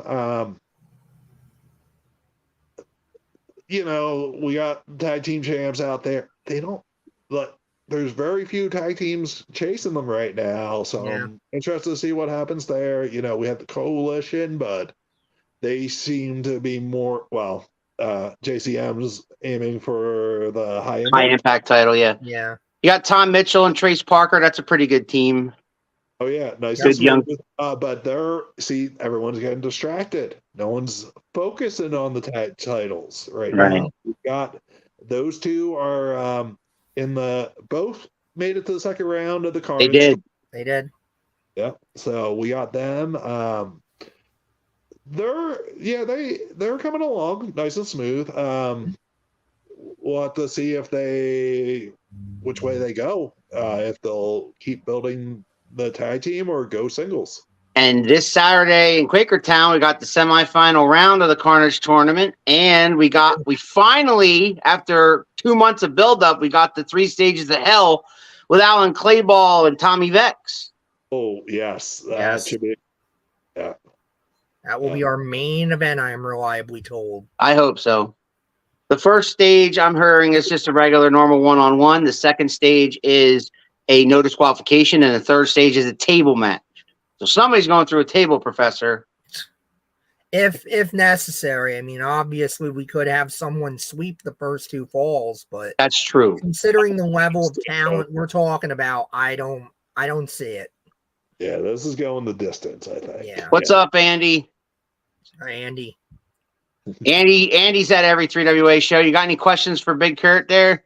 We got tag team champs out there. They don't look. There's very few tag teams chasing them right now, so I'm interested to see what happens there. We have the Coalition, but they seem to be more, JCM's aiming for the high impact title, yeah. Yeah. You got Tom Mitchell and Trace Parker. That's a pretty good team. Oh, yeah. Nice. Good young. But everyone's getting distracted. No one's focusing on the tag titles right now. We've got those two are both made it to the second round of the They Carnage. did. They did. Yeah, so we got them. They're coming along nice and smooth. We'll have to see which way they go. If they'll keep building the tag team or go singles. And this Saturday in Quakertown, we got the semifinal round of the Carnage tournament, and we finally, after 2 months of buildup, we got the 3 stages of hell with Alan Clayball and Tommy Vex. Oh yes, that Yes. should be. Yeah, That will be our main event, I am reliably told. I hope so. The first stage I'm hearing is just a regular normal one-on-one. The second stage is a no disqualification, and the third stage is a table match. So somebody's going through a table, Professor. If necessary. I mean, obviously we could have someone sweep the first 2 falls, but That's true. considering the level of talent we're talking about, I don't see it. yeah. This is going the distance, I think. Yeah. What's up, Andy? Andy. Andy's at every 3WA show. You got any questions for Big Kurt there?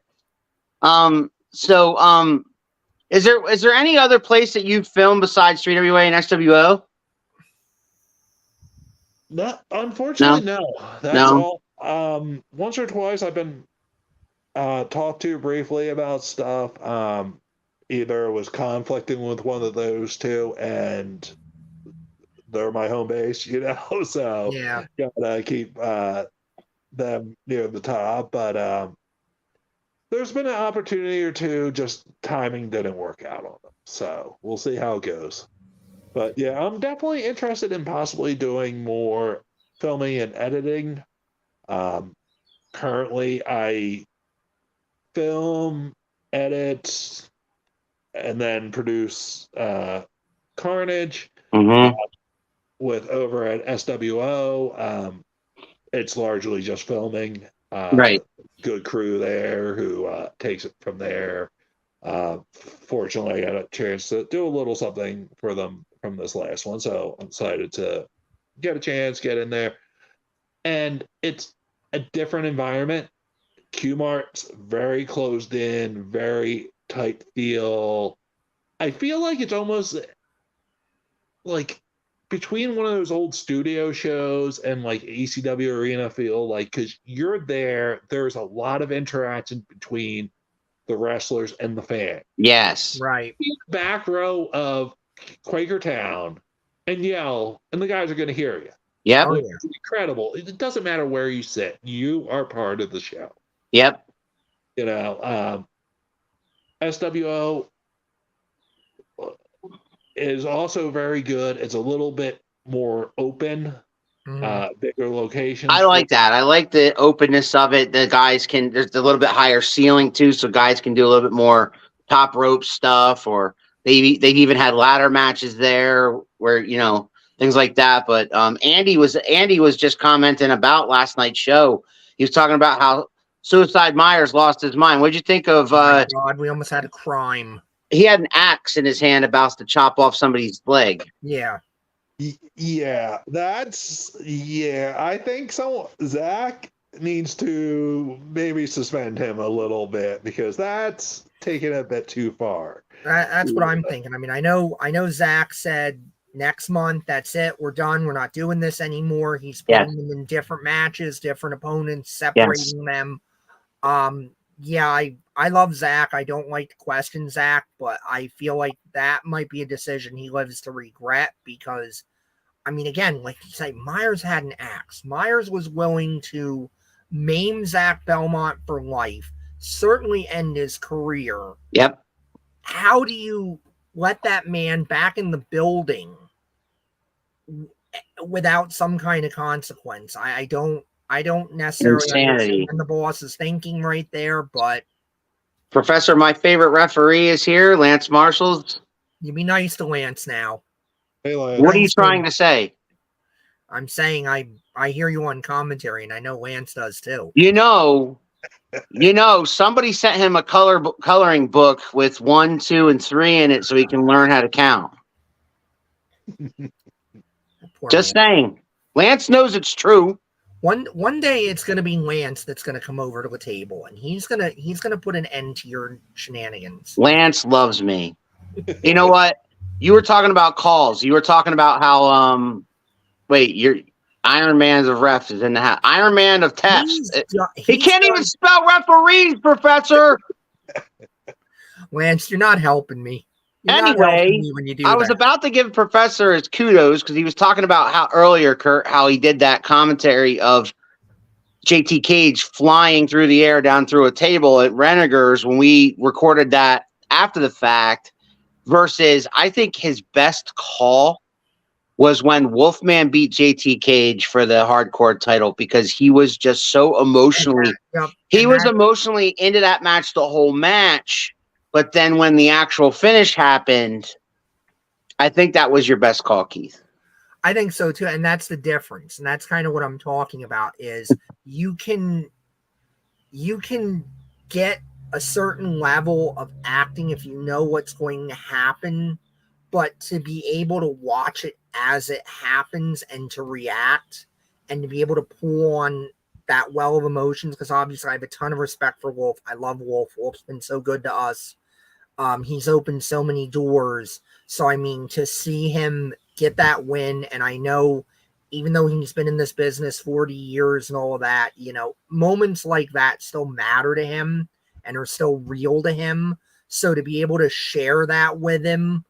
Is there any other place that you've filmed besides 3WA and SWO? No, unfortunately, no. That's No. all. Once or twice I've been talked to briefly about stuff. Either was conflicting with one of those two, and they're my home base, so Yeah. gotta keep them near the top. But there's been an opportunity or two, just timing didn't work out on them. So we'll see how it goes. But yeah, I'm definitely interested in possibly doing more filming and editing. Currently, I film, edit, and then produce Carnage with over at SWO. It's largely just filming. Right. Good crew there who takes it from there. Fortunately, I got a chance to do a little something for them from this last one, so I'm excited to get a chance, get in there. And it's a different environment. Q-Mart's very closed in, very tight feel. I feel like it's almost like between one of those old studio shows and like ECW arena feel, like, because you're there's a lot of interaction between the wrestlers and the fan. Yes. Right. Be in the back row of Quakertown and yell, and the guys are going to hear you. Yep. Oh, It's yeah. incredible. It doesn't matter where you sit. You are part of the show. Yep. SWO is also very good. It's a little bit more open, bigger locations. I like that. I like the openness of it. The guys there's a little bit higher ceiling too, so guys can do a little bit more top rope stuff, or they've even had ladder matches there where, things like that. But Andy was just commenting about last night's show. He was talking about how Suicide Myers lost his mind. What'd you think of My God, we almost had a crime. he had an axe in his hand about to chop off somebody's leg? Yeah. Yeah, I think Zach needs to maybe suspend him a little bit, because that's taking it a bit too far. That's what I'm thinking. I mean, I know Zach said next month, that's it, we're done, we're not doing this anymore. He's putting them in different matches, different opponents, separating them. Yeah, I love Zach. I don't like to question Zach, but I feel like that might be a decision he lives to regret, because, I mean, again, like you say, Myers had an axe. Myers was willing to maim Zach Belmont for life, certainly end his career. Yep. How do you let that man back in the building without some kind of consequence? I don't necessarily understand when the boss is thinking right there, but Professor, my favorite referee is here, Lance Marshall. you be nice to Lance now. Hey, Lance. What are you trying to say? I'm saying I hear you on commentary, and I know Lance does too. Somebody sent him a coloring book with 1, 2, and 3 in it so he can learn how to count. Just saying. Lance knows it's true. One day it's gonna be Lance that's gonna come over to the table, and he's gonna put an end to your shenanigans. Lance loves me. You know what? You were talking about calls. You were talking about how wait, you're Iron Man's of refs is in the house. Iron Man of tests. He can't even spell referees, Professor. Lance, you're not helping me. You're Anyway, not helping me when you do I was about to give Professor his kudos because he was talking about how earlier, Kurt, how he did that commentary of JT Cage flying through the air down through a table at Renegers when we recorded that after the fact, versus I think his best call was when Wolfman beat JT Cage for the hardcore title because he was just so emotionally emotionally into that match the whole match. But then when the actual finish happened, I think that was your best call, Keith. I think so too, and that's the difference, and that's kind of what I'm talking about. Is you can get a certain level of acting if you know what's going to happen, but to be able to watch it as it happens and to react and to be able to pull on that well of emotions, because obviously I have a ton of respect for Wolf. I love Wolf. Wolf's been so good to us. He's opened so many doors. So, I mean, to see him get that win, and I know even though he's been in this business 40 years and all of that, you know, moments like that still matter to him and are still real to him. So to be able to share that with him,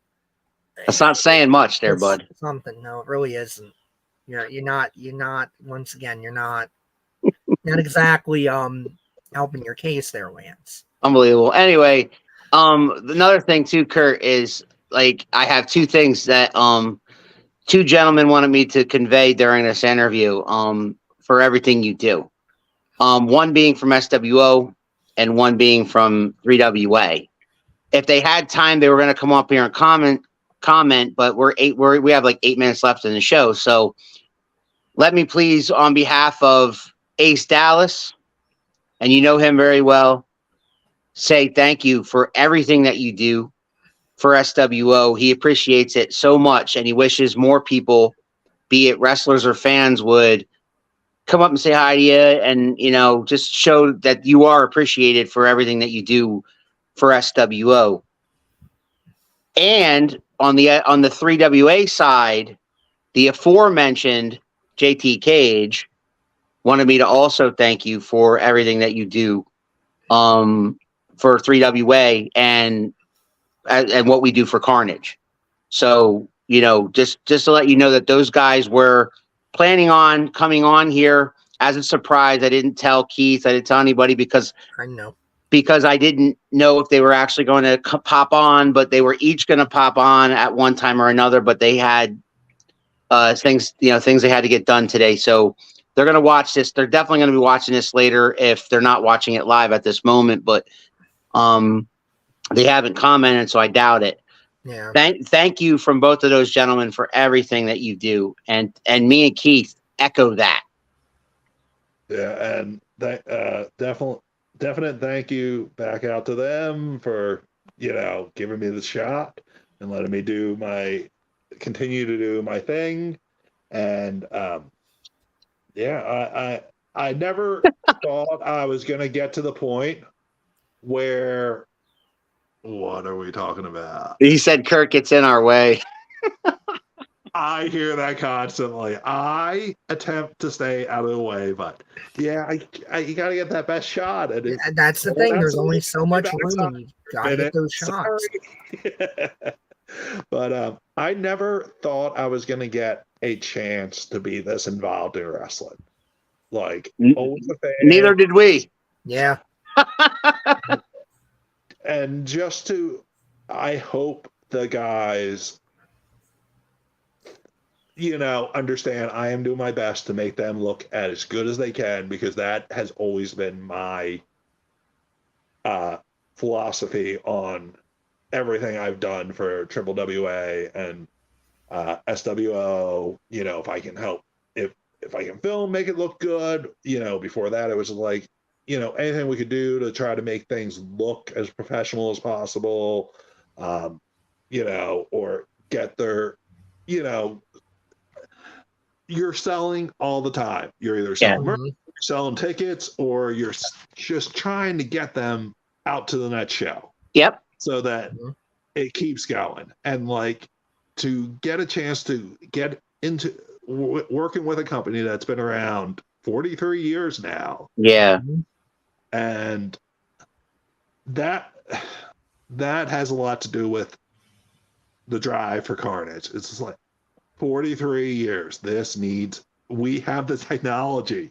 that's not saying much there, bud. Something. No, it really isn't. You're not, once again, you're not exactly helping your case there, Lance. Unbelievable. Anyway, another thing too, Kurt, is like I have two things that two gentlemen wanted me to convey during this interview for everything you do. One being from SWO and one being from 3WA. If they had time, they were going to come up here and comment, but we have like 8 minutes left in the show. So let me please, on behalf of Ace Dallas, and you know him very well, say thank you for everything that you do for SWO. He appreciates it so much, and he wishes more people, be it wrestlers or fans, would come up and say hi to you and, you know, just show that you are appreciated for everything that you do for SWO. And on the 3WA side, the aforementioned JT Cage wanted me to also thank you for everything that you do for 3WA and what we do for Carnage. So, you know, just to let you know that those guys were planning on coming on here as a surprise. I didn't tell Keith, I didn't tell anybody because I didn't know if they were actually going to pop on, but they were each going to pop on at one time or another, but they had things they had to get done today. So they're going to watch this. They're definitely going to be watching this later if they're not watching it live at this moment, but they haven't commented, so I doubt it. Yeah. Thank you from both of those gentlemen for everything that you do. And me and Keith echo that. Yeah. And definite thank you back out to them for, you know, giving me the shot and letting me continue to do my thing. And, I never thought I was going to get to the point where, what are we talking about? He said Kurt gets in our way. I hear that constantly. I attempt to stay out of the way, but yeah, you got to get that best shot. And that's the thing. There's only so much room. You got to get those shots. But I never thought I was going to get a chance to be this involved in wrestling. Like, always a fan. Neither did we. Yeah. And I hope the guys, you know, understand I am doing my best to make them look as good as they can, because that has always been my philosophy on everything I've done for Triple WA and SWO. You know, if I can help, if I can film, make it look good. You know, before that it was like, you know, anything we could do to try to make things look as professional as possible, you know, or get their, you know, you're selling all the time. You're either selling Yeah. merch, selling tickets, or you're just trying to get them out to the next show. Yep. So that it keeps going. And like to get a chance to get into working with a company that's been around 43 years now. Yeah. And that has a lot to do with the drive for Carnage. It's just like 43 years. We have the technology.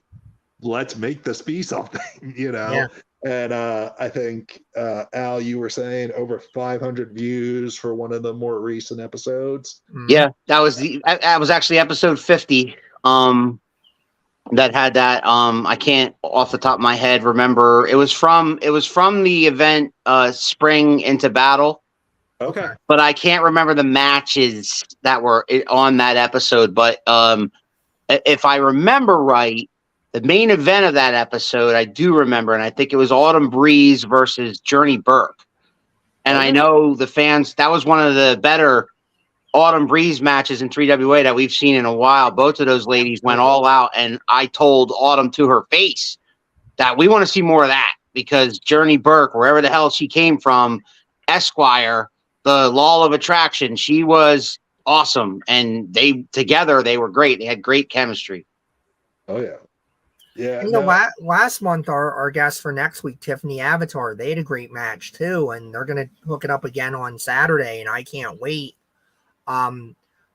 Let's make this be something, you know? Yeah. And I think, Al, you were saying over 500 views for one of the more recent episodes. Yeah, that was actually episode 50. That had that. I can't off the top of my head remember. It was from the event Spring into Battle. Okay. But I can't remember the matches that were on that episode. But if I remember right, the main event of that episode, I do remember, and I think it was Autumn Breeze versus Journey Burke. And I know the fans, that was one of the better Autumn Breeze matches in 3WA that we've seen in a while. Both of those ladies went all out, and I told Autumn to her face that we want to see more of that, because Journey Burke, wherever the hell she came from, Esquire, the Law of Attraction, she was awesome. And they were great. They had great chemistry. Oh, yeah. Yeah. You know, last month, our guest for next week, Tiffany Avatar, they had a great match too, and they're gonna hook it up again on Saturday, and I can't wait.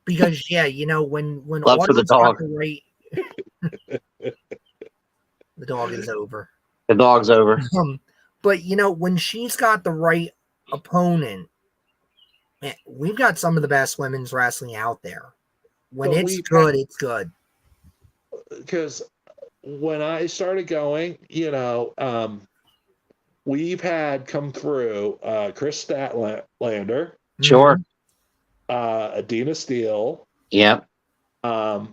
Because you know, when Love for the dog. the dog is over. The dog's over. But you know, when she's got the right opponent, man, we've got some of the best women's wrestling out there. When it's good, it's good. Because when I started going, you know, we've had come through Chris Statlander. Sure. Adina Steele. Yep. Nyla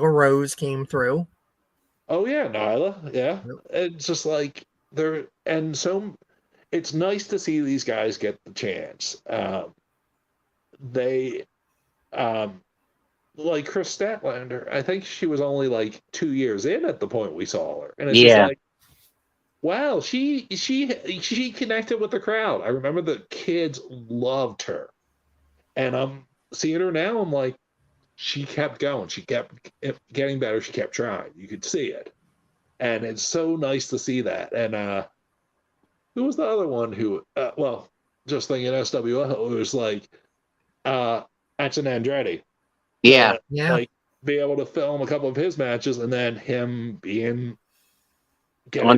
Rose came through. Oh yeah, Nyla. Yeah. Yep. It's just like it's nice to see these guys get the chance. They like Chris Statlander, I think she was only like 2 years in at the point we saw her. And it's just like, wow, she connected with the crowd. I remember the kids loved her. And I'm seeing her now, I'm like, she kept going. She kept getting better. She kept trying. You could see it. And it's so nice to see that. And who was the other one who, just thinking SWL, it was like Axel Andretti. Yeah. Like, be able to film a couple of his matches and then him getting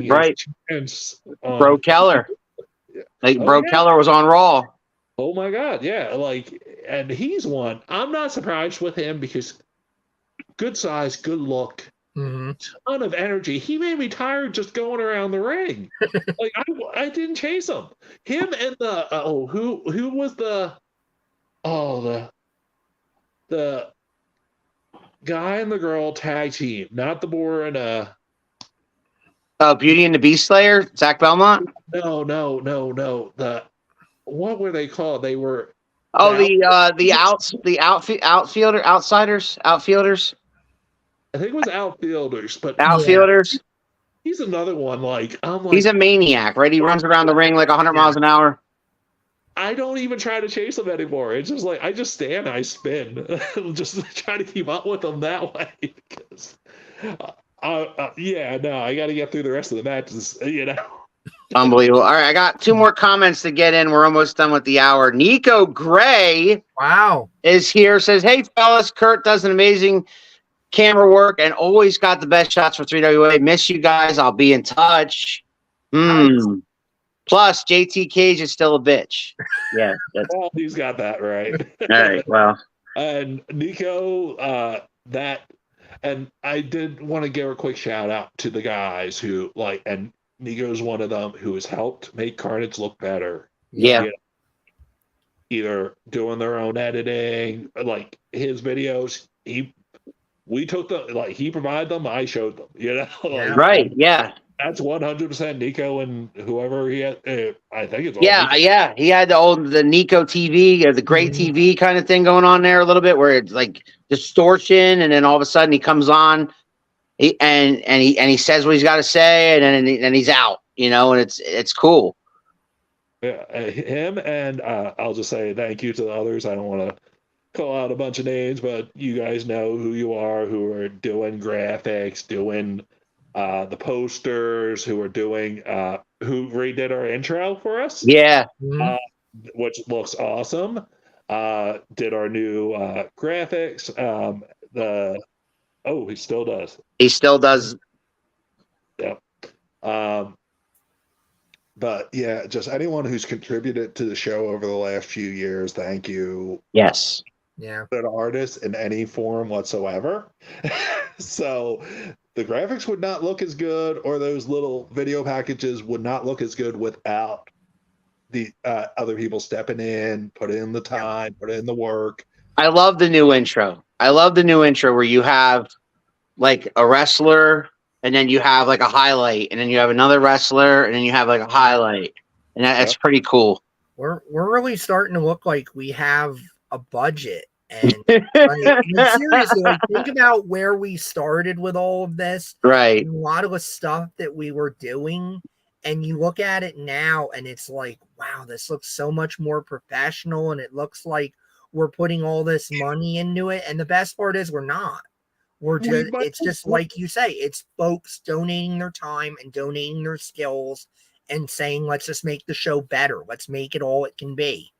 right. Chance, Bro Keller. Keller was on Raw. Oh my God, yeah. Like, and he's one. I'm not surprised with him because good size, good look, ton of energy. He made me tired just going around the ring. Like I didn't chase him. Him and the who was the guy and the girl tag team, not the Boar and Beauty and the Beast Slayer, Zach Belmont. No. What were they called? They were outfielders. I think it was outfielders, but outfielders. He's another one. Like he's a maniac, right? He runs around the ring like 100 miles an hour. I don't even try to chase him anymore. It's just like I just stand, I spin, just try to keep up with him that way. Because, I got to get through the rest of the matches, you know. Unbelievable. All right, I got 2 more comments to get in. We're almost done with the hour. Nico Gray, is here. Says, "Hey fellas, Kurt does an amazing camera work and always got the best shots for 3WA. Miss you guys. I'll be in touch." Plus, JT Cage is still a bitch. Yeah. Well, he's got that right. All right, well. And Nico, and I did want to give a quick shout out to the guys who, and Nico's one of them who has helped make Carnage look better. Yeah. You know, either doing their own editing, like his videos, he provided them, I showed them, you know? Right, yeah. That's 100% Nico and whoever he had. I think it's all Nico. He had the Nico TV or the Great TV kind of thing going on there a little bit, where it's like distortion, and then all of a sudden he comes on, he says what he's got to say, and then he's out, and it's cool. Yeah, him, and I'll just say thank you to the others. I don't want to call out a bunch of names, but you guys know who you are, who are doing graphics, doing the posters, who are doing who redid our intro for us. Yeah. Which looks awesome. Did our new graphics. He still does. He still does. Yep. But yeah, just anyone who's contributed to the show over the last few years, thank you. Yes. Yeah. An artist in any form whatsoever. So the graphics would not look as good, or those little video packages would not look as good without the other people stepping in, put in the time, put in the work. I love the new intro. Where you have like a wrestler, and then you have like a highlight, and then you have another wrestler, and then you have like a highlight, and that's pretty cool. We're really starting to look like we have a budget. And seriously, think about where we started with all of this. Right. A lot of the stuff that we were doing, and you look at it now, and it's like, wow, this looks so much more professional, and it looks like we're putting all this money into it. And the best part is we're not. It's just like you say, it's folks donating their time and donating their skills and saying, let's just make the show better. Let's make it all it can be.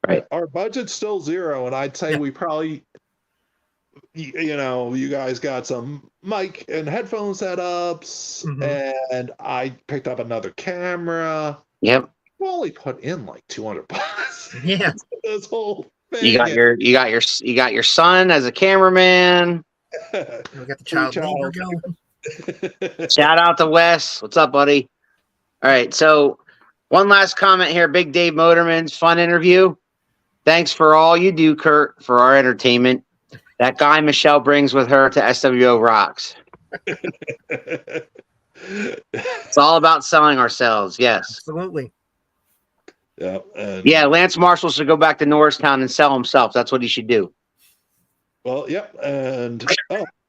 Right. Our budget's still zero, and I'd say we probably, you guys got some mic and headphone setups, and I picked up another camera. Yep. We only put in like $200. Yeah. This whole thing. You got your son as a cameraman. We got the child labor going. Shout out to Wes. What's up, buddy? All right. So one last comment here. Big Dave Motorman's fun interview. Thanks for all you do, Kurt, for our entertainment. That guy Michelle brings with her to SWO rocks. It's all about selling ourselves. Yes. Absolutely. Yeah. Lance Marshall should go back to Norristown and sell himself. That's what he should do. Well, yep. And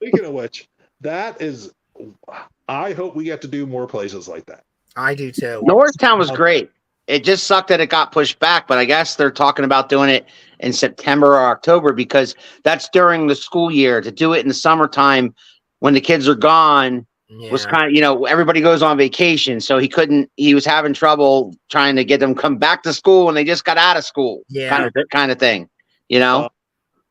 speaking of which, I hope we get to do more places like that. I do too. Norristown was great. It just sucked that it got pushed back, but I guess they're talking about doing it in September or October, because that's during the school year. To do it in the summertime when the kids are gone was kind of, everybody goes on vacation. So he was having trouble trying to get them come back to school when they just got out of school. Yeah. Kind of thing,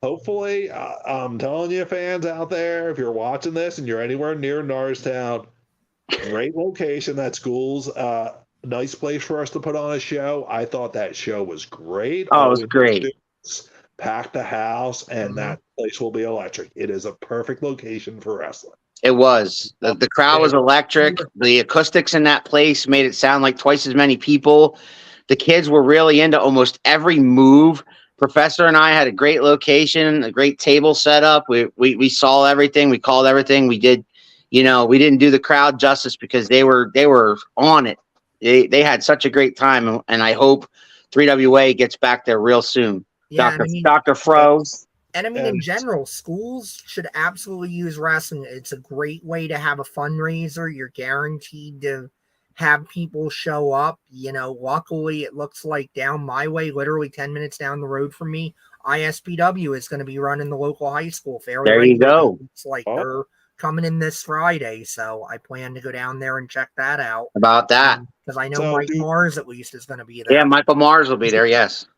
Hopefully, I'm telling you, fans out there, if you're watching this and you're anywhere near Norristown, great location. That school's nice place for us to put on a show. I thought that show was great. Oh, it was great. Packed the house, and that place will be electric. It is a perfect location for wrestling. It was. The crowd was electric. The acoustics in that place made it sound like twice as many people. The kids were really into almost every move. Professor and I had a great location, a great table set up. We saw everything. We called everything. We did, we didn't do the crowd justice because they were on it. They had such a great time, and I hope 3WA gets back there real soon. Yeah, Dr. Fro. And in general, schools should absolutely use wrestling. It's a great way to have a fundraiser. You're guaranteed to have people show up. Luckily, it looks like down my way, literally 10 minutes down the road from me, ISPW is going to be running the local high school fair. There you go. It's like they're coming in this Friday, so I plan to go down there and check that out. About that. Because I know Mike Mars, at least, is going to be there. Yeah, Michael Mars will be there, yes. I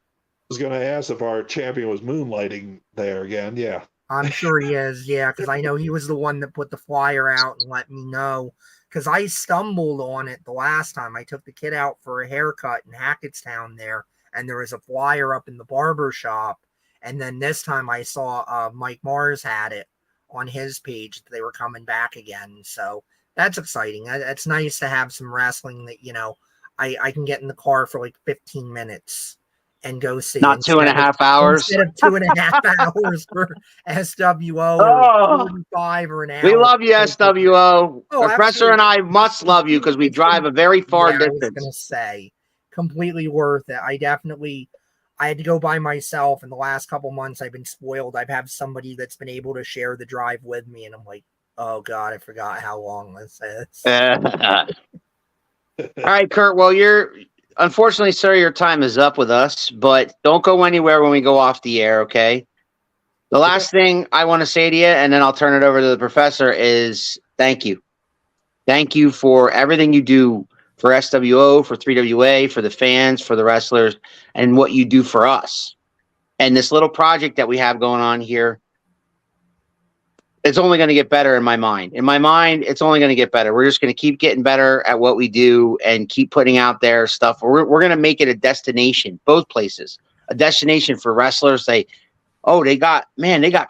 was going to ask if our champion was moonlighting there again. Yeah. I'm sure he is, yeah, because I know he was the one that put the flyer out and let me know. Because I stumbled on it the last time. I took the kid out for a haircut in Hackettstown there, and there was a flyer up in the barber shop. And then this time I saw Mike Mars had it on his page that they were coming back again. So that's exciting. It's nice to have some wrestling that, I can get in the car for like 15 minutes and go see. Not 2.5 hours. Instead of 2.5 hours for SWO or 45 or an hour. We love you, SWO. Oh, Professor and I must love you because we drive a very far distance. I was going to say, completely worth it. I definitely, I had to go by myself, and the last couple months I've been spoiled. I've had somebody that's been able to share the drive with me, and I'm like, oh God, I forgot how long this is. All right, Kurt. Well, unfortunately, sir, your time is up with us, but don't go anywhere when we go off the air, okay? The last thing I want to say to you, and then I'll turn it over to the professor, is thank you. Thank you for everything you do for SWO, for 3WA, for the fans, for the wrestlers, and what you do for us. And this little project that we have going on here, it's only going to get better in my mind. In my mind, it's only going to get better. We're just going to keep getting better at what we do and keep putting out there stuff. We're going to make it a destination, both places. A destination for wrestlers. They got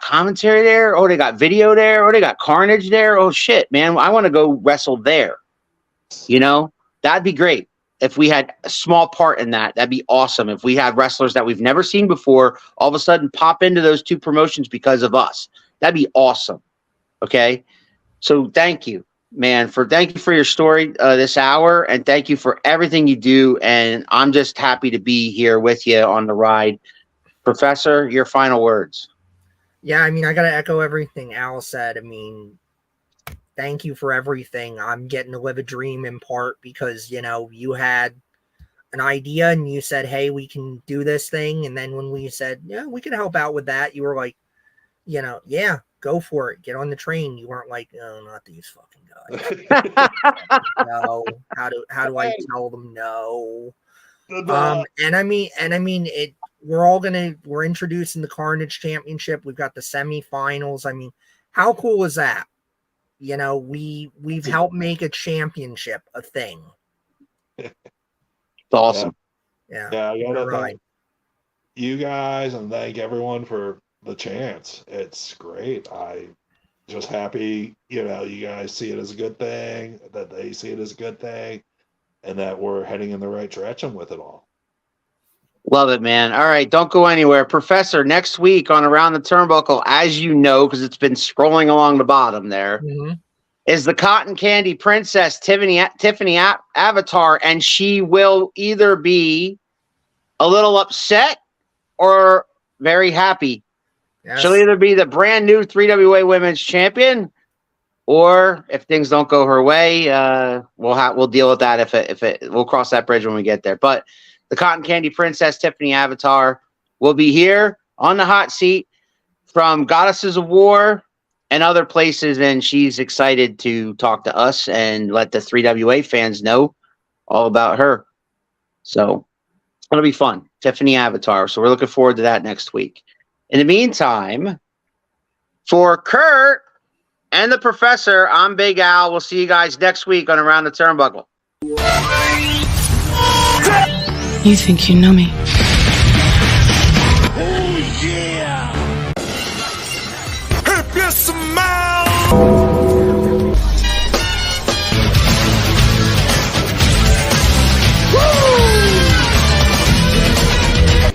commentary there. Oh, they got video there. Oh, they got Carnage there. Oh, shit, man. I want to go wrestle there. You know, that'd be great. If we had a small part in that, that'd be awesome. If we had wrestlers that we've never seen before, all of a sudden pop into those two promotions because of us. That'd be awesome. Okay. So thank you, man, thank you for your story this hour, and thank you for everything you do. And I'm just happy to be here with you on the ride. Professor, your final words. Yeah, I mean, I got to echo everything Al said. I mean, thank you for everything. I'm getting to live a dream in part because, you know, you had an idea and you said, hey, we can do this thing. And then when we said, yeah, we can help out with that, you were like, you know, yeah, go for it. Get on the train. You weren't like, oh, not these fucking guys. No. How do I tell them no? And I mean, we're introducing the Carnage Championship. We've got the semifinals. I mean, how cool is that? You know, we've helped make a championship a thing. It's awesome. Yeah, I gotta thank you guys and thank everyone for the chance. It's great. I just happy, you know, you guys see it as a good thing, that they see it as a good thing, and that we're heading in the right direction with it all. Love it, man. All right, don't go anywhere. Professor, next week on Around the Turnbuckle, as you know, because it's been scrolling along the bottom there, is the Cotton Candy Princess, Tiffany Avatar, and she will either be a little upset or very happy. Yes. She'll either be the brand new 3WA Women's Champion, or if things don't go her way, we'll deal with that. We'll cross that bridge when we get there. But the Cotton Candy Princess, Tiffany Avatar, will be here on the hot seat from Goddesses of War and other places, and she's excited to talk to us and let the 3WA fans know all about her. So it'll be fun. Tiffany Avatar. So we're looking forward to that next week. In the meantime, for Kurt and the Professor, I'm Big Al. We'll see you guys next week on Around the Turnbuckle. You think you know me?